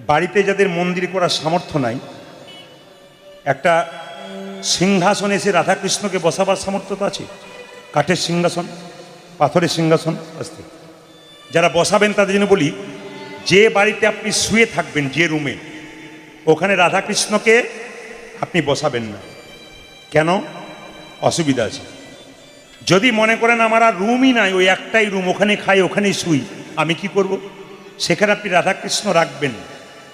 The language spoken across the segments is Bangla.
বাড়িতে যাদের মন্দির করার সামর্থ্য নাই, একটা সিংহাসনে এসে রাধাকৃষ্ণকে বসাবার সামর্থ্য তো আছে। কাঠের সিংহাসন, পাথরের সিংহাসন আসতে যারা বসাবেন তাদের জন্য বলি, যে বাড়িতে আপনি শুয়ে থাকবেন, যে রুমে, ওখানে রাধাকৃষ্ণকে আপনি বসাবেন না। কেন? অসুবিধা আছে। যদি মনে করেন আমার আর রুমই নাই, ওই একটাই রুম, ওখানে খাই, ওখানেই শুই, আমি কি করব? সেখানে আপনি রাধাকৃষ্ণ রাখবেন,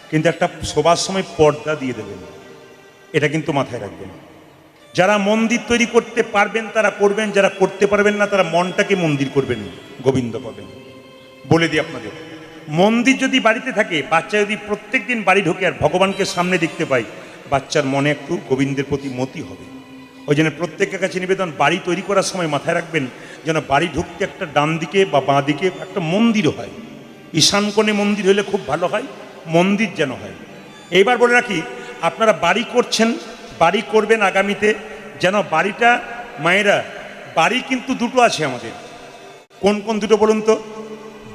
কিন্তু একটা শোবার সময় পর্দা দিয়ে দেবেন। এটা কিন্তু মাথায় রাখবেন। যারা মন্দির তৈরি করতে পারবেন তারা করবেন, যারা করতে পারবেন না তারা মনটাকে মন্দির করবেন, গোবিন্দ পাবেন। বলে দিই আপনাদের, মন্দির যদি বাড়িতে থাকে, বাচ্চা যদি প্রত্যেক দিন বাড়ি ঢোকে আর ভগবানকে সামনে দেখতে পাই, বাচ্চার মনে একটু গোবিন্দের প্রতি মতি হবে। ওই জন্য প্রত্যেকের কাছে নিবেদন, বাড়ি তৈরি করার সময় মাথায় রাখবেন যেন বাড়ি ঢুকতে একটা ডান দিকে বা বাঁ দিকে একটা মন্দির হয়। ঈশান কোণে মন্দির হলে খুব ভালো হয়, মন্দির যেন হয়। এইবার বলে রাখি, আপনারা বাড়ি করছেন, বাড়ি করবেন আগামীতে, যেন বাড়িটা, মায়েরা, বাড়ি কিন্তু দুটো আছে আমাদের। কোন কোন দুটো বলুন তো?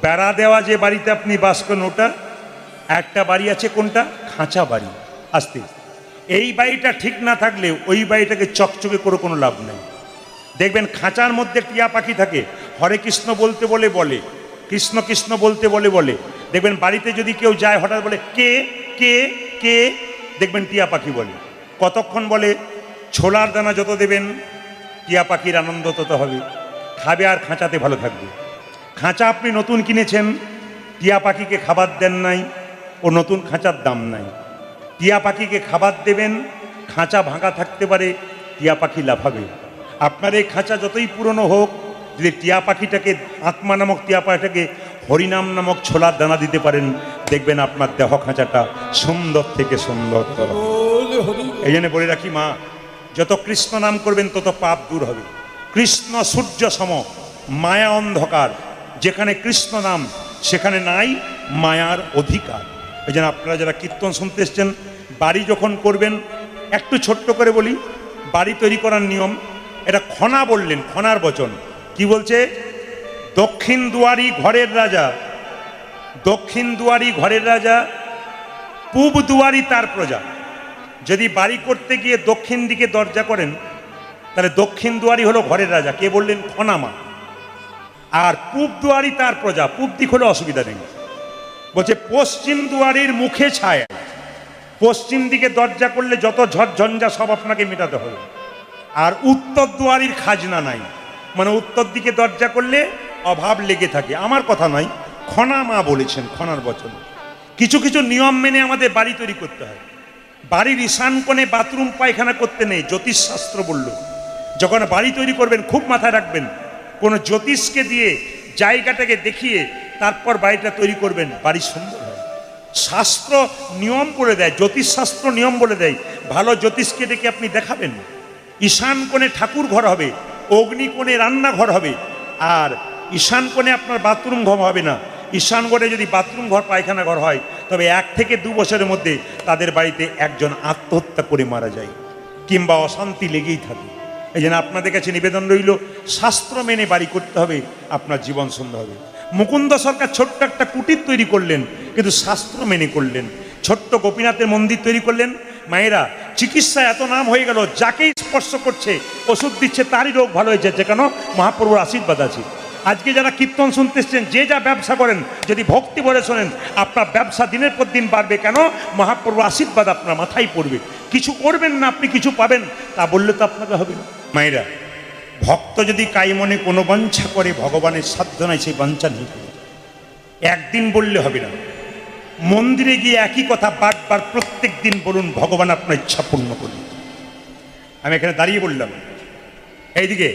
বেড়া দেওয়া যে বাড়িতে আপনি বাস করেন ওটা একটা বাড়ি আছে, কোনটা? খাঁচা বাড়ি। আসতে এই বাড়িটা ঠিক না থাকলে ওই বাড়িটাকে চকচকে করে কোনো লাভ নেই। দেখবেন খাঁচার মধ্যে টিয়া পাখি থাকে, হরে কৃষ্ণ বলতে বলে বলে, কৃষ্ণ কৃষ্ণ বলতে বলে বলে। দেখবেন বাড়িতে যদি কেউ যায় হঠাৎ বলে কে কে কে, দেখবেন টিয়া পাখি বলে। কতক্ষণ বলে? ছোলার দানা যত দেবেন টিয়া পাখির আনন্দ তত হবে, খাবে আর খাঁচাতে ভালো থাকবে। খাঁচা আপনি নতুন কিনেছেন, টিয়া পাখিকে খাবার দেন নাই, ও নতুন খাঁচার দাম নাই। টিয়া পাখিকে খাবার দেবেন, খাঁচা ভাঙা থাকতে পারে, টিয়া পাখি লাফাবে। আপনার এই খাঁচা যতই পুরনো হোক, যদি টিয়া পাখিটাকে, আত্মা নামক টিয়া পাখিটাকে হরিনাম নামক ছোলার দানা দিতে পারেন, দেখবেন আপনার দেহ খাঁচাটা সুন্দর থেকে সুন্দর। এই জন্য বলে রাখি মা, যত কৃষ্ণ নাম করবেন তত পাপ দূর হবে। কৃষ্ণ সূর্য সম, মায়া অন্ধকার। যেখানে কৃষ্ণ নাম সেখানে নাই মায়ার অধিকার। এই জন্য আপনারা যারা কীর্তন শুনতে এসছেন, বাড়ি যখন করবেন, একটু ছোট্ট করে বলি, বাড়ি তৈরি করার নিয়ম, এটা খনা বললেন, খনার বচন কি বলছে? দক্ষিণ দুয়ারি ঘরের রাজা, দক্ষিণ দুয়ারি ঘরের রাজা, পূব দুয়ারি তার প্রজা। যদি বাড়ি করতে গিয়ে দক্ষিণ দিকে দরজা করেন, তাহলে দক্ষিণ দুয়ারি হলো ঘরের রাজা, কে বললেন? খনামা। আর পূব দুয়ারি তার প্রজা, পূব দিক হলে অসুবিধা নেই। বলছে পশ্চিম দুয়ারির মুখে ছায়া। পশ্চিম দিকে দরজা করলে যত ঝড়ঝঞ্ঝা সব আপনাকে মেটাতে হবে। আর উত্তর দুয়ারির খাজনা নাই, মানে উত্তর দিকে দরজা করলে অভাব লেগে থাকে। আমার কথা নয়, খনা মা বলেছেন, খনার বচন। কিছু কিছু নিয়ম মেনে আমাদের বাড়ি তৈরি করতে হয়। বাড়ির ঈশান কোণে বাথরুম পায়খানা করতে নেই, জ্যোতিষশাস্ত্র বলল। যখন বাড়ি তৈরি করবেন খুব মাথায় রাখবেন, কোনো জ্যোতিষকে দিয়ে জায়গাটাকে দেখিয়ে তারপর বাড়িটা তৈরি করবেন, বাড়ি সুন্দর হয়। শাস্ত্র নিয়ম বলে দেয়, জ্যোতিষশাস্ত্র নিয়ম বলে দেয়, ভালো জ্যোতিষকে ডেকে আপনি দেখাবেন। ঈশান কোণে ঠাকুর ঘর হবে, অগ্নি কোণে রান্নাঘর হবে, আর ঈশান কোণে আপনার বাথরুম ঘর হবে না। ঈশান ঘরে যদি বাথরুম ঘর পায়খানা ঘর হয়, তবে 1 থেকে 2 বছরের মধ্যে তাদের বাড়িতে একজন আত্মহত্যা করে মারা যায়, কিংবা অশান্তি লেগেই থাকে। এই জন্য আপনাদের কাছে নিবেদন রইল, শাস্ত্র মেনে বাড়ি করতে হবে, আপনার জীবন সুন্দর হবে। মুকুন্দ সরকার ছোট্ট একটা কুটির তৈরি করলেন, কিন্তু শাস্ত্র মেনে করলেন। ছোট্ট গোপীনাথের মন্দির তৈরি করলেন। মায়েরা, চিকিৎসা এত নাম হয়ে গেল, যাকেই স্পর্শ করছে ওষুধ দিচ্ছে, তারই রোগ ভালো হয়ে যাচ্ছে। কেন? মহাপ্রভুর আশীর্বাদ আছে। আজকে যারা কীর্তন শুনতে এসছেন, যে যা ব্যবসা করেন, যদি ভক্তি ভরে শোনেন, আপনার ব্যবসা দিনের পর দিন বাড়বে। কেন? মহাপ্রভুর আশীর্বাদ আপনার মাথায় পড়বে। কিছু করবেন না, আপনি কিছু পাবেন, তা বললে তো আপনাকে হবে না। মায়েরা, ভক্ত যদি কাই মনে কোনো বাঞ্ছা করে, ভগবানের সাধ্য নাই সেই বাঞ্ছা নেই। একদিন বললে হবে না, মন্দিরে গিয়ে একই কথা বারবার প্রত্যেক দিন বলুন, ভগবান আপনার ইচ্ছা পূর্ণ করুন। আমি এখানে দাঁড়িয়ে বললাম, এইদিকে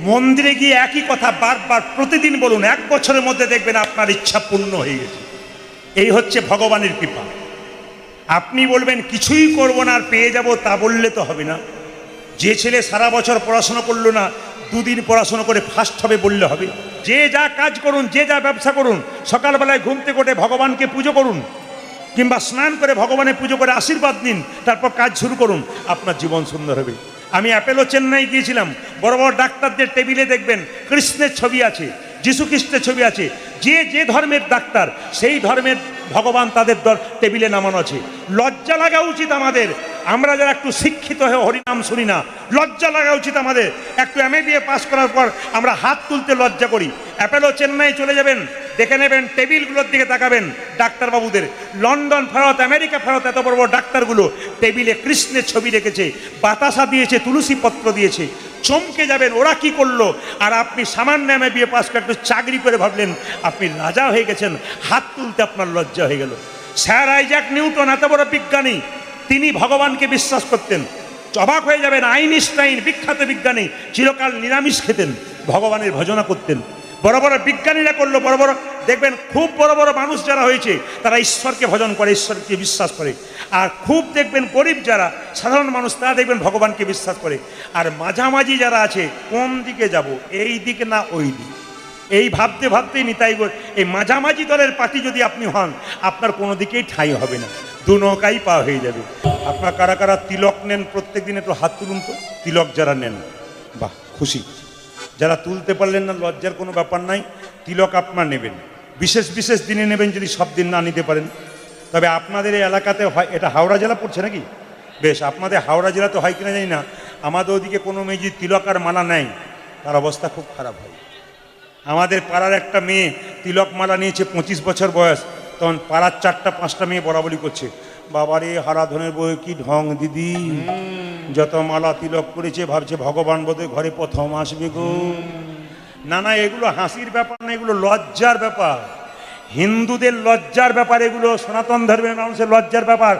মন্দিরে গিয়ে একই কথা বারবার প্রতিদিন বলুন, 1 বছরের মধ্যে দেখবেন আপনার ইচ্ছা পূর্ণ হয়ে গেছে। এই হচ্ছে ভগবানের কৃপা। আপনি বলবেন কিছুই করব না আর পেয়ে যাব, তা বললে তো হবে না। যে ছেলে সারা বছর পড়াশোনা করলো না, 2 দিন পড়াশোনা করে ফার্স্ট হবে বললে হবে? যে যা কাজ করুন, যে যা ব্যবসা করুন, সকালবেলায় ঘুম থেকে উঠে ভগবানকে পুজো করুন, কিংবা স্নান করে ভগবানের পুজো করে আশীর্বাদ নিন, তারপর কাজ শুরু করুন, আপনার জীবন সুন্দর হবে। আমি অ্যাপেলো চেন্নাই গিয়েছিলাম, বড় বড় ডাক্তারদের টেবিলে দেখবেন কৃষ্ণের ছবি আছে, যীশু খ্রিস্টের ছবি আছে। যে যে ধর্মের ডাক্তার সেই ধর্মের ভগবান তাদের টেবিলে নামানো আছে। লজ্জা লাগা উচিত আমাদের। আমরা যারা একটু শিক্ষিত হয়ে হরিনাম শুনি না, লজ্জা লাগা উচিত আমাদের। একটু MA পাস করার পর আমরা হাত তুলতে লজ্জা করি। অ্যাপেলো চেন্নাই চলে যাবেন, দেখে নেবেন টেবিলগুলোর দিকে তাকাবেন ডাক্তারবাবুদের। লন্ডন ফেরত, আমেরিকা ফেরত এত বড় বড় ডাক্তারগুলো টেবিলে কৃষ্ণের ছবি রেখেছে, বাতাসা দিয়েছে, তুলসী পত্র দিয়েছে। চমকে যাবেন ওরা কি করলো। আর আপনি সামান্য MA পাস করে একটু চাকরি করে ভাবলেন আপনি রাজা হয়ে গেছেন, হাত তুলতে আপনার লজ্জা হয়ে গেল। স্যার আইজ্যাক নিউটন এত বড় বিজ্ঞানী, তিনি ভগবানকে বিশ্বাস করতেন। অবাক হয়ে যাবেন, আইনস্টাইন বিখ্যাত বিজ্ঞানী চিরকাল নিরামিষ খেতেন, ভগবানের ভজনা করতেন। বড় বড় বিজ্ঞানীরা করলো, বড় বড় দেখবেন খুব বড় বড় মানুষ যারা হয়েছে তারা ঈশ্বরকে ভজন করে, ঈশ্বরকে বিশ্বাস করে। আর খুব দেখবেন গরিব যারা সাধারণ মানুষ তারা দেখবেন ভগবানকে বিশ্বাস করে। আর মাঝামাঝি যারা আছে, কোন দিকে যাব, এই দিকে না ওই দিক, এই ভাবতে ভাবতেই নিতাই এই মাঝামাঝি দলের পার্টি যদি আপনি হন, আপনার কোনো দিকেই ঠাঁই হবে না, দু নৌকাই পা হয়ে যাবে। আপনার কারা কারা তিলক নেন প্রত্যেক দিন একটু হাত তুলুন তো। তিলক যারা নেন, বাহ খুশি। যারা তুলতে পারলেন না, লজ্জার কোনো ব্যাপার নাই, তিলক আপনার নেবেন। বিশেষ বিশেষ দিনে নেবেন, যদি সব দিন না নিতে পারেন। তবে আপনাদের এই এলাকাতে হয়, এটা হাওড়া জেলা পড়ছে নাকি? বেশ, আপনাদের হাওড়া জেলা তো হয় কিনা জানি না, আমাদের ওদিকে কোনো মেয়ে যদি তিলক আর মালা নেয় তার অবস্থা খুব খারাপ হয়। আমাদের পাড়ার একটা মেয়ে তিলক মালা নিয়েছে, 25 বছর বয়স। তখন পাড়ার 4-5টা মেয়ে বরাবরই করছে, বাবারে হারাধনের বই কি ঢং দিদি, যত মালা তিলক করেছে ভাবছে ভগবান বোধহয় ঘরে প্রথম আসবে গো। না না, এগুলো হাসির ব্যাপার না, এগুলো লজ্জার ব্যাপার। হিন্দুদের লজ্জার ব্যাপার এগুলো, সনাতন ধর্মের মানুষের লজ্জার ব্যাপার।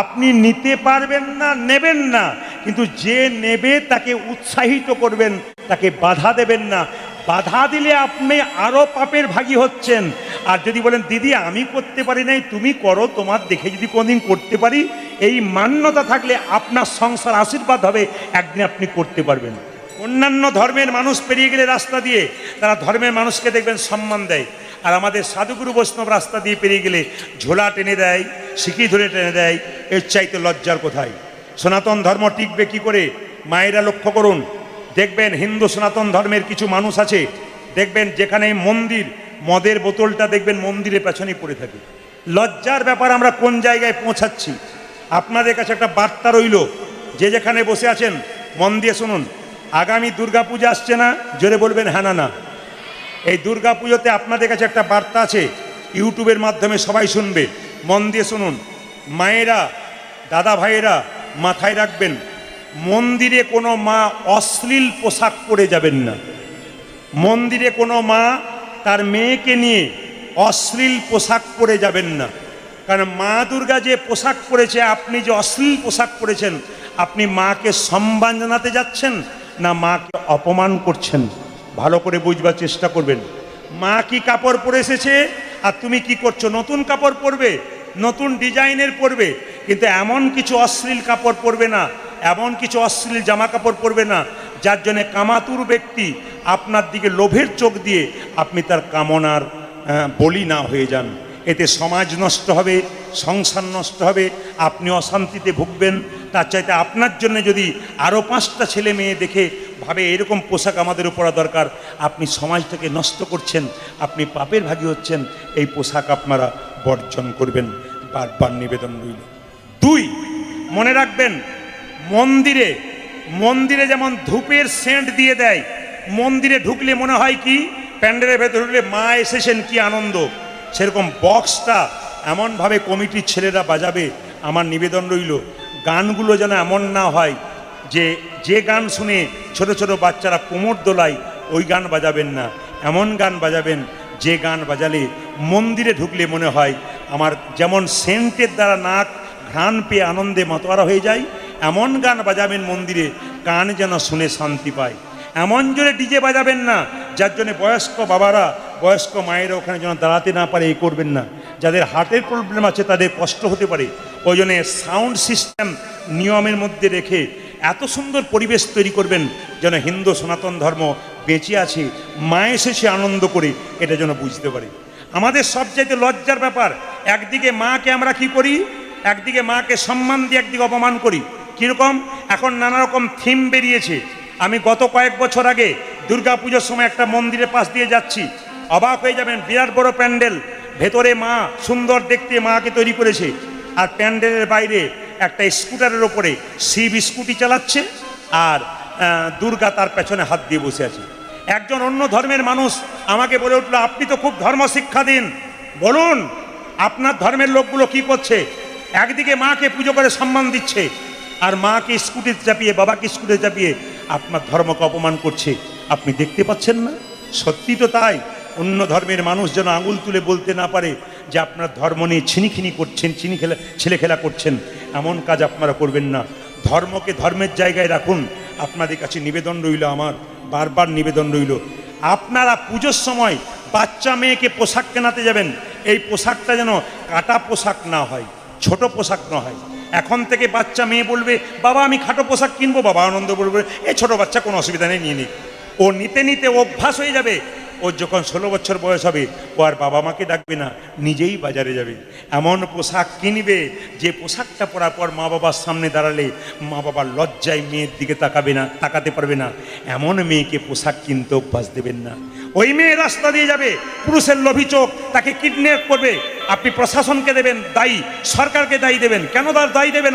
আপনি নিতে পারবেন না, নেবেন না, কিন্তু যে নেবে তাকে উৎসাহিত করবেন, তাকে বাধা দেবেন না। বাধা দিলে আপনি আরো পাপের ভাগী হচ্ছেন। আর যদি বলেন দিদি আমি করতে পারি নাই, তুমি করো, তোমার দেখে যদি কোনোদিন করতে পারি, এই মান্যতা থাকলে আপনার সংসার আশীর্বাদ হবে, একদিন আপনি করতে পারবেন। অন্যান্য ধর্মের মানুষ পেরিয়ে গেলে রাস্তা দিয়ে, তারা ধর্মের মানুষকে দেখবেন সম্মান দেয়। আর আমাদের সাধুগুরু বৈষ্ণব রাস্তা দিয়ে পেরিয়ে গেলে ঝোলা টেনে দেয়, সিকি ধরে টেনে দেয়। এর চাইতে লজ্জার কোথায়? সনাতন ধর্ম টিকবে কি করে? মায়েরা লক্ষ্য করুন, দেখবেন হিন্দু সনাতন ধর্মের কিছু মানুষ আছে, দেখবেন যেখানে মন্দির, মদের বোতলটা দেখবেন মন্দিরের পেছনেই পড়ে থাকে। লজ্জার ব্যাপার। আমরা কোন জায়গায় পৌঁছাচ্ছি? আপনাদের কাছে একটা বার্তা রইল, যে যেখানে বসে আছেন মন দিয়ে শুনুন। আগামী দুর্গাপূজা আসছে না? জোরে বলবেন হ্যাঁ না না। এই দুর্গাপুজোতে আপনাদের কাছে একটা বার্তা আছে, ইউটিউবের মাধ্যমে সবাই শুনবে, মন দিয়ে শুনুন। মায়েরা, দাদা ভাইয়েরা মাথায় রাখবেন, মন্দিরে কোনো মা অশ্লীল পোশাক পরে যাবেন না। মন্দিরে কোনো মা তার মেয়েকে নিয়ে অশ্লীল পোশাক পরে যাবেন না। কারণ মা দুর্গা যে পোশাক পরেছে, আপনি যে অশ্লীল পোশাক পরেছেন, আপনি মাকে সম্মান জানাতে যাচ্ছেন না মাকে অপমান করছেন? ভালো করে বুঝবার চেষ্টা করবেন। মা কি কাপড় পরে এসেছে আর তুমি কি করছো? নতুন কাপড় পরবে, নতুন ডিজাইনের পরবে, কিন্তু এমন কিছু অশ্লীল কাপড় পরবে না, এমন কিছু অশ্লীল জামা কাপড় পরবে না যার জন্যে কামাতুর ব্যক্তি আপনার দিকে লোভের চোখ দিয়ে আপনি তার কামনার বলি না হয়ে যান। এতে সমাজ নষ্ট হবে, সংসার নষ্ট হবে, আপনি অশান্তিতে ভুগবেন। তার চাইতে আপনার জন্য যদি আরও 5টা ছেলে মেয়ে দেখে ভাবে এরকম পোশাক আমাদেরও পরা দরকার, আপনি সমাজটাকে নষ্ট করছেন, আপনি পাপের ভাগী হচ্ছেন। এই পোশাক আপনারা বর্জন করবেন, বারবার নিবেদন রইল। 2, মনে রাখবেন, মন্দিরে মন্দিরে যেমন ধূপের সেন্ট দিয়ে দেয়, মন্দিরে ঢুকলে মনে হয় কি প্যান্ডেলের ভেতরে ঢুকলে মা এসেছেন, কি আনন্দ। সেরকম বক্সটা এমনভাবে কমিটির ছেলেরা বাজাবে। আমার নিবেদন রইল, গানগুলো যেন এমন না হয় যে গান শুনে ছোট ছোট বাচ্চারা কোমর দোলায়, ওই গান বাজাবেন না। এমন গান বাজাবেন যে গান বাজালে মন্দিরে ঢুকলে মনে হয় আমার যেমন সেন্টের দ্বারা নাক ঘ্রাণ পেয়ে আনন্দে মাতোয়ারা হয়ে যায়, এমন গান বাজাবেন মন্দিরে কান যেন শুনে শান্তি পায়। এমন জোরে ডিজে বাজাবেন না যার জন্য বয়স্ক বাবারা, বয়স্ক মায়েরা ওখানে যেন দাঁড়াতে না পারে, এই করবেন না। যাদের হার্টের প্রবলেম আছে তাদের কষ্ট হতে পারে, ওই জন্যে সাউন্ড সিস্টেম নিয়মের মধ্যে রেখে এত সুন্দর পরিবেশ তৈরি করবেন যেন হিন্দু সনাতন ধর্ম বেঁচে আছে, মা এসেছে আনন্দ করে, এটা যেন বুঝতে পারে। আমাদের সবচাইতে লজ্জার ব্যাপার, একদিকে মাকে আমরা কি করি, একদিকে মাকে সম্মান দিয়ে একদিকে অপমান করি। কীরকম? এখন নানা রকম থিম বেরিয়েছে, আমি গত কয়েক বছর আগে দুর্গা পুজোর সময় একটা মন্দিরের পাশ দিয়ে যাচ্ছি, অবাক হয়ে যাবেন, বিরাট বড় প্যান্ডেল, ভেতরে মা সুন্দর দেখতে মাকে তৈরি করেছে, আর প্যান্ডেলের বাইরে একটা স্কুটারের ওপরে শিব স্কুটি চালাচ্ছে, আর দুর্গা তার পেছনে হাত দিয়ে বসে আছে। একজন অন্য ধর্মের মানুষ আমাকে বলে উঠলো, আপনি তো খুব ধর্ম শিক্ষা দিন, বলুন আপনার ধর্মের লোকগুলো কি করছে? একদিকে মাকে পুজো করে সম্মান দিচ্ছে, আর মাকে স্কুটিতে চাপিয়ে, বাবাকে স্কুটিতে চাপিয়ে আপনার ধর্মকে অপমান করছে। আপনি দেখতে পাচ্ছেন না? সত্যি তো তাই। অন্য ধর্মের মানুষ যেন আঙুল তুলে বলতে না পারে যে আপনার ধর্ম নিয়ে ছিনিখিনি করছেন, ছেলে খেলা করছেন। এমন কাজ আপনারা করবেন না। ধর্মকে ধর্মের জায়গায় রাখুন। আপনাদের কাছে নিবেদন রইল, আমার বারবার নিবেদন রইল, আপনারা পুজোর সময় বাচ্চা মেয়েকে পোশাক কেনাতে যাবেন, এই পোশাকটা যেন কাটা পোশাক না হয়, ছোট পোশাক না হয়। এখন থেকে বাচ্চা মেয়ে বলবে, বাবা আমি খাটো পোশাক কিনবো, বাবা আনন্দ বলবে এই ছোট বাচ্চা কোনো অসুবিধা নেই, নিয়ে নিক। ও নিতে নিতে অভ্যাস হয়ে যাবে। ওর যখন 16 বছর বয়স হবে, ও আর বাবা মাকে ডাকবে না, নিজেই বাজারে যাবে, এমন পোশাক কিনবে যে পোশাকটা পরার পর মা বাবার সামনে দাঁড়ালে মা বাবার লজ্জায় মেয়ের দিকে তাকাতে পারবে না। এমন মেয়েকে পোশাক কিনতে অভ্যাস দেবেন না। ওই মেয়ে রাস্তা দিয়ে যাবে, পুরুষের লোভী চোখ তাকে কিডন্যাপ করবে, আপনি প্রশাসনকে দেবেন দায়ী, সরকারকে দায়ী দেবেন। কেন দায়ী দেবেন?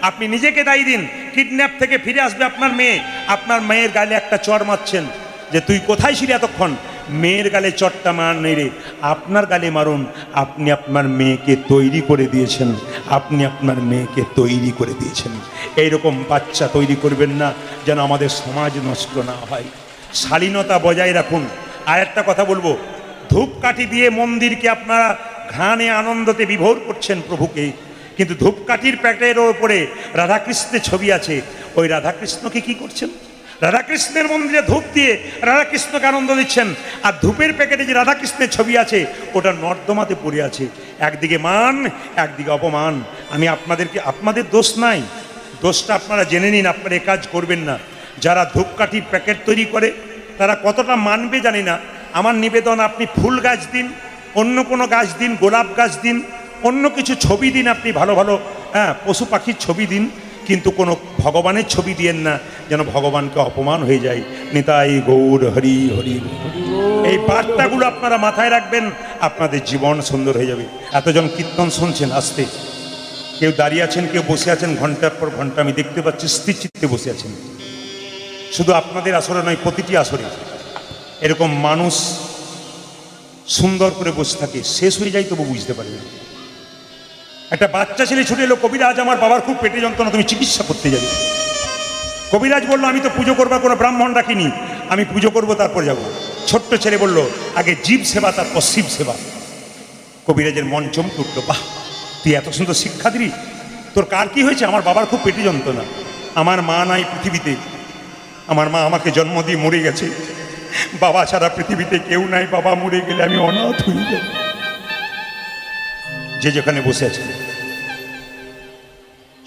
আপনি নিজেকে দায়ী দিন। কিডন্যাপ থেকে ফিরে আসবে আপনার মেয়ে, আপনার মেয়ের গালে একটা চড় মারছেন যে তুই কোথায় ছিলি এতক্ষণ। মেয়ের গালে চটটা মার নেই রে, আপনার গালে মারুন। আপনি আপনার মেয়েকে তৈরি করে দিয়েছেন, আপনি আপনার মেয়েকে তৈরি করে দিয়েছেন। এইরকম বাচ্চা তৈরি করবেন না, যেন আমাদের সমাজ নষ্ট না হয়। শালীনতা বজায় রাখুন। আর একটা কথা বলবো, ধূপকাঠি দিয়ে মন্দিরকে আপনারা ঘ্রাণে আনন্দতে বিভোর করছেন প্রভুকে, কিন্তু ধূপকাঠির প্যাকেটের ওপরে রাধাকৃষ্ণের ছবি আছে, ওই রাধাকৃষ্ণকে কি করছেন? রাধাকৃষ্ণের মন্দিরে ধূপ দিয়ে রাধাকৃষ্ণকে আনন্দ দিচ্ছেন, আর ধূপের প্যাকেটে যে রাধাকৃষ্ণের ছবি আছে ওটা নর্দমাতে পড়ে আছে। একদিকে মান, একদিকে অপমান। আমি আপনাদের দোষ নাই, দোষটা আপনারা জেনে নিন, আপনারা এ কাজ করবেন না। যারা ধূপকাঠির প্যাকেট তৈরি করে তারা কতটা মানবে জানি না। আমার নিবেদন, আপনি ফুল গাছ দিন, অন্য কোনো গাছ দিন, গোলাপ গাছ দিন, অন্য কিছু ছবি দিন, আপনি ভালো ভালো পশু পাখির ছবি দিন, কিন্তু কোনো ভগবানের ছবি দিয়েন না, যেন ভগবানকে অপমান হয়ে যায়। নিতাই গৌর হরি হরি। এই বার্তাগুলো আপনারা মাথায় রাখবেন, আপনাদের জীবন সুন্দর হয়ে যাবে। এতজন কীর্তন শুনছেন, আসতে কেউ দাঁড়িয়ে আছেন, কেউ বসে আছেন, ঘন্টার পর ঘন্টা আমি দেখতে পাচ্ছি স্থির চিত্তে বসে আছেন। শুধু আপনাদের আসরে নয়, প্রতিটি আসরে এরকম মানুষ সুন্দর করে বসে থাকে, শেষ হয়ে যায় তবু বুঝতে পারে না। একটা বাচ্চা ছেলে ছুটে এলো, কবিরাজ আমার বাবার খুব পেটে যন্ত্রণা, তুমি চিকিৎসা করতে যাবে। কবিরাজ বললো, আমি তো পুজো করবার কোনো ব্রাহ্মণ রাখিনি, আমি পুজো করবো তারপর যাব। ছোট্ট ছেলে বলল, আগে জীব সেবা তারপর শিব সেবা। কবিরাজের মন চমকে উঠলো, বাহ তুই এত সুন্দর শিক্ষা দিলি, তোর কার কি হয়েছে? আমার বাবার খুব পেটে যন্ত্রণা, আমার মা নাই পৃথিবীতে, আমার মা আমাকে জন্ম দিয়ে মরে গেছে, বাবা ছাড়া পৃথিবীতে কেউ নাই, বাবা মরে গেলে আমি অনাথ হয়ে যাব। যে যেখানে বসে আছে,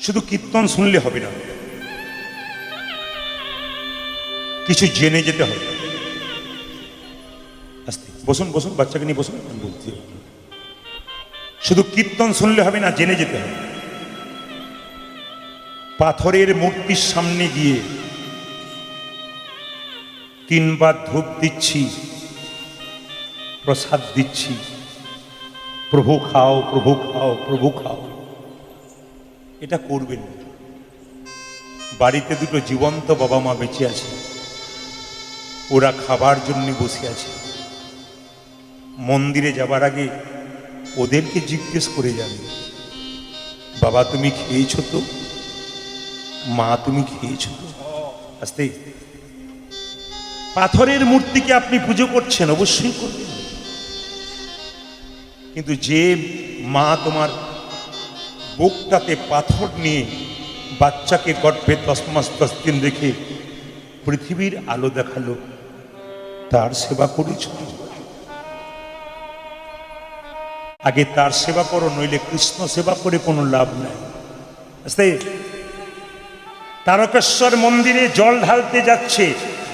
শুধু কীর্তন শুনলে হবে না, কিছু জেনে যেতে হবে। আস্তে বসুন, বসুন, বাচ্চাকে নিয়ে বসুন। বলছি শুধু কীর্তন শুনলে হবে না, জেনে যেতে হবে। পাথরের মূর্তির সামনে গিয়ে 3 বার ধূপ দিচ্ছি, প্রসাদ দিচ্ছি, প্রভু খাও, প্রভু খাও, প্রভু খাও, এটা করবেন। বাড়িতে দুটো জীবন্ত বাবা মা বেঁচে আছে, ওরা খাবার জন্য বসে আছে। মন্দিরে যাবার আগে ওদেরকে জিজ্ঞেস করে যাবে, বাবা তুমি খেয়েছ তো, মা তুমি খেয়েছ তো। আস্তে, পাথরের মূর্তিকে আপনি পুজো করছেন, অবশ্যই করবেন, কিন্তু যে মা তোমার বুকটাতে পাথর নিয়ে বাচ্চাকে গর্ভে 10 মাস 10 দিন রেখে পৃথিবীর আলো দেখালো, তার সেবা করেছ? আগে তার সেবা করো, নইলে কৃষ্ণ সেবা করে কোনো লাভ নাই। তারকেশ্বর মন্দিরে জল ঢালতে যাচ্ছে,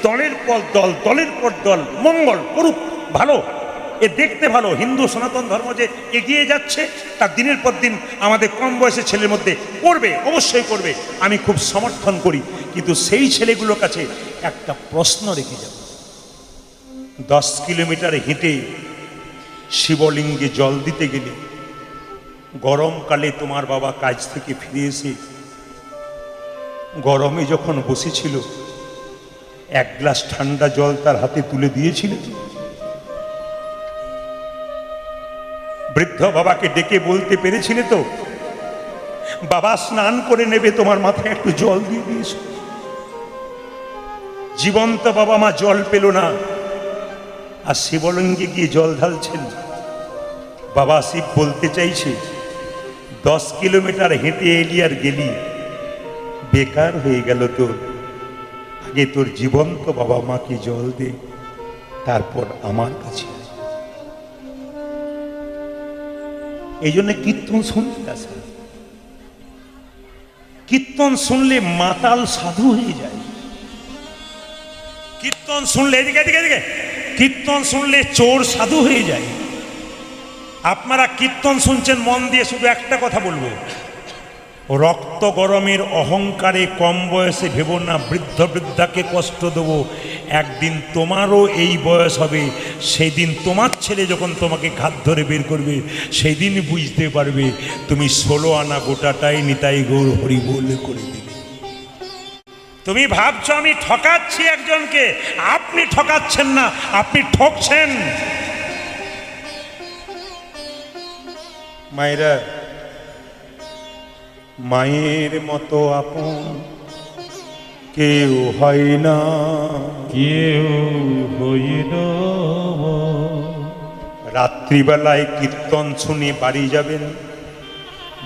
দলের পর দল, দলের পর দল, মঙ্গল করুক, ভালো, এ দেখতে ভালো, হিন্দু সনাতন ধর্ম যে এগিয়ে যাচ্ছে তার দিনের পর দিন আমাদের কম বয়সের ছেলের মধ্যে করবে, অবশ্যই করবে, আমি খুব সমর্থন করি। কিন্তু সেই ছেলেগুলোর কাছে একটা প্রশ্ন রেখে যাব, 10 কিলোমিটার হেঁটে শিবলিঙ্গে জল দিতে গেলে গরমকালে তোমার বাবা কাজ থেকে ফিরে এসে গরমে যখন বসেছিল এক গ্লাস ঠান্ডা জল তার হাতে তুলে দিয়েছিল? বৃদ্ধ বাবাকে ডেকে বলতে পেরেছিলে তো, বাবা স্নান করে নেবে, তোমার মাথায় একটু জল দিয়ে দিয়েছ? জীবন্ত বাবা মা জল পেল না, আর শিবলিঙ্গে গিয়ে জল ঢালছেন। বাবা শিব বলতে চাইছে 10 কিলোমিটার হেঁটে এলি আর গেলি, বেকার হয়ে গেল তোর। আগে তোর জীবন্ত বাবা মাকে জল দে, তারপর আমার কাছে। এই জন্য কীর্তন শুনতে আসে, কীর্তন শুনলে মাতাল সাধু হয়ে যায়। কীর্তন শুনলে এদিকে এদিকে এদিকে, কীর্তন শুনলে চোর সাধু হয়ে যায়। আপনারা কীর্তন শুনছেন মন দিয়ে, শুধু একটা কথা বলবো, রক্ত গরমের অহংকারে কম বয়সে ভেবো না বৃদ্ধ বৃদ্ধাকে কষ্ট দেবো। একদিন তোমারও এই বয়স হবে, সেই দিন তোমার ছেলে যখন তোমাকে ঘাত ধরে বের করবে, সেই দিন বুঝতে পারবে তুমি 16 আনা গোটাটাই নিতাই গৌর হরি বলে করে দিবে। তুমি ভাবছো আমি ঠকাচ্ছি একজনকে, আপনি ঠকাচ্ছেন না, আপনি ঠকছেন। মায়েরা, মায়ের মতো আপন কেউ হয় না, কেউ হয় না। রাত্রিবেলায় কীর্তন শুনে বাড়ি যাবেন,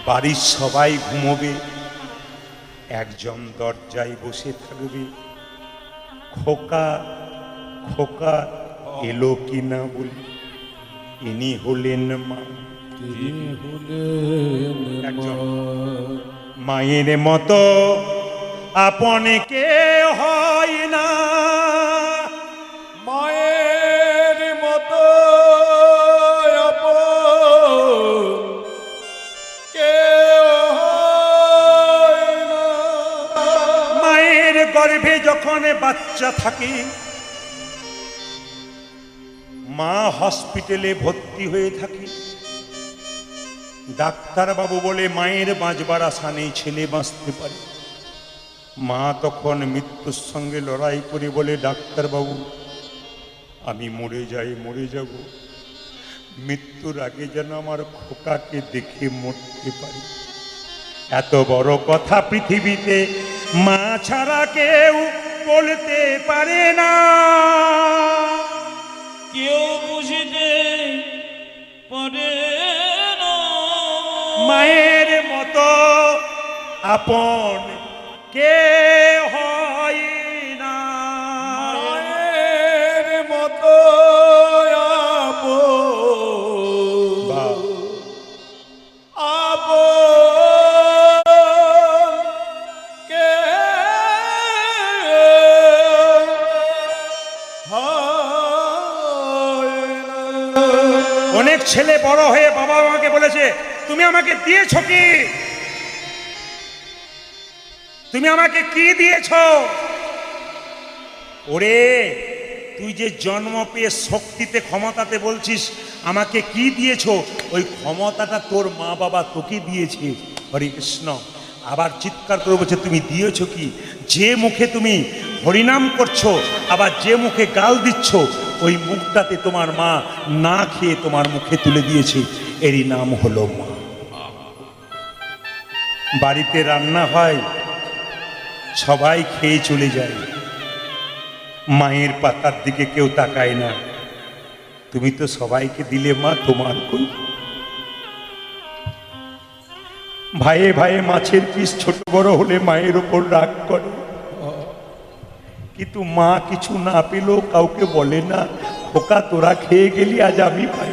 বাড়ির সবাই ঘুমোবে, একজন দরজায় বসে থাকবে, খোকা খোকা এলো কিনা বলি, ইনি হলেন মা। একজন মায়ের মতো আপন কেউ হয় না, মায়ের মতো আপন কেউ হয় না। মায়ের গর্ভে যখন বাচ্চা থাকে, মা হসপিটালে ভর্তি হয়ে থাকে, ডাক্তারবাবু বলে মায়ের বাঁচবার আশা নেই, ছেলে বাঁচতে পারে। মা তখন মৃত্যুর সঙ্গে লড়াই করে বলে, ডাক্তারবাবু আমি মরে যাই, মরে যাব, মৃত্যুর আগে যেন আমার খোকাকে দেখে মরতে পারি। এত বড় কথা পৃথিবীতে মা ছাড়া কেউ বলতে পারে না, কেউ বুঝতে পারে না। মায়ের মতো আপন কে হয় না, মায়ের মতো আপন আপন কে হয় না। অনেক ছেলে বড় হয়ে বাবা মাকে বলেছে, তুমি আমাকে দিয়েছ কি, তুমি আমাকে কি দিয়েছ? ওরে তুই যে জন্ম পেয়ে শক্তিতে ক্ষমতাতে বলছিস আমাকে কি দিয়েছ, ওই ক্ষমতাটা তোর মা বাবা তোকে দিয়েছে। হরে কৃষ্ণ। আবার চিৎকার করে বলছে, তুমি দিয়েছ কি? যে মুখে তুমি হরিনাম করছো, আবার যে মুখে গাল দিচ্ছ, ওই মুখটাতে তোমার মা না খেয়ে তোমার মুখে তুলে দিয়েছে, এরই নাম হলো মা। বাড়িতে রান্না হয়, সবাই খেয়ে চলে যায়, মায়ের পাতার দিকে কেউ তাকায় না। তুমি তো সবাইকে দিলে মা, তোমার কই? ভাইয়ে ভাইয়ে মাছের পিস ছোট বড় হলে মায়ের ওপর রাগ করে, কিন্তু মা কিছু না পেলেও কাউকে বলে না, খোকা তোরা খেয়ে গেলি, আজ আমি পাই।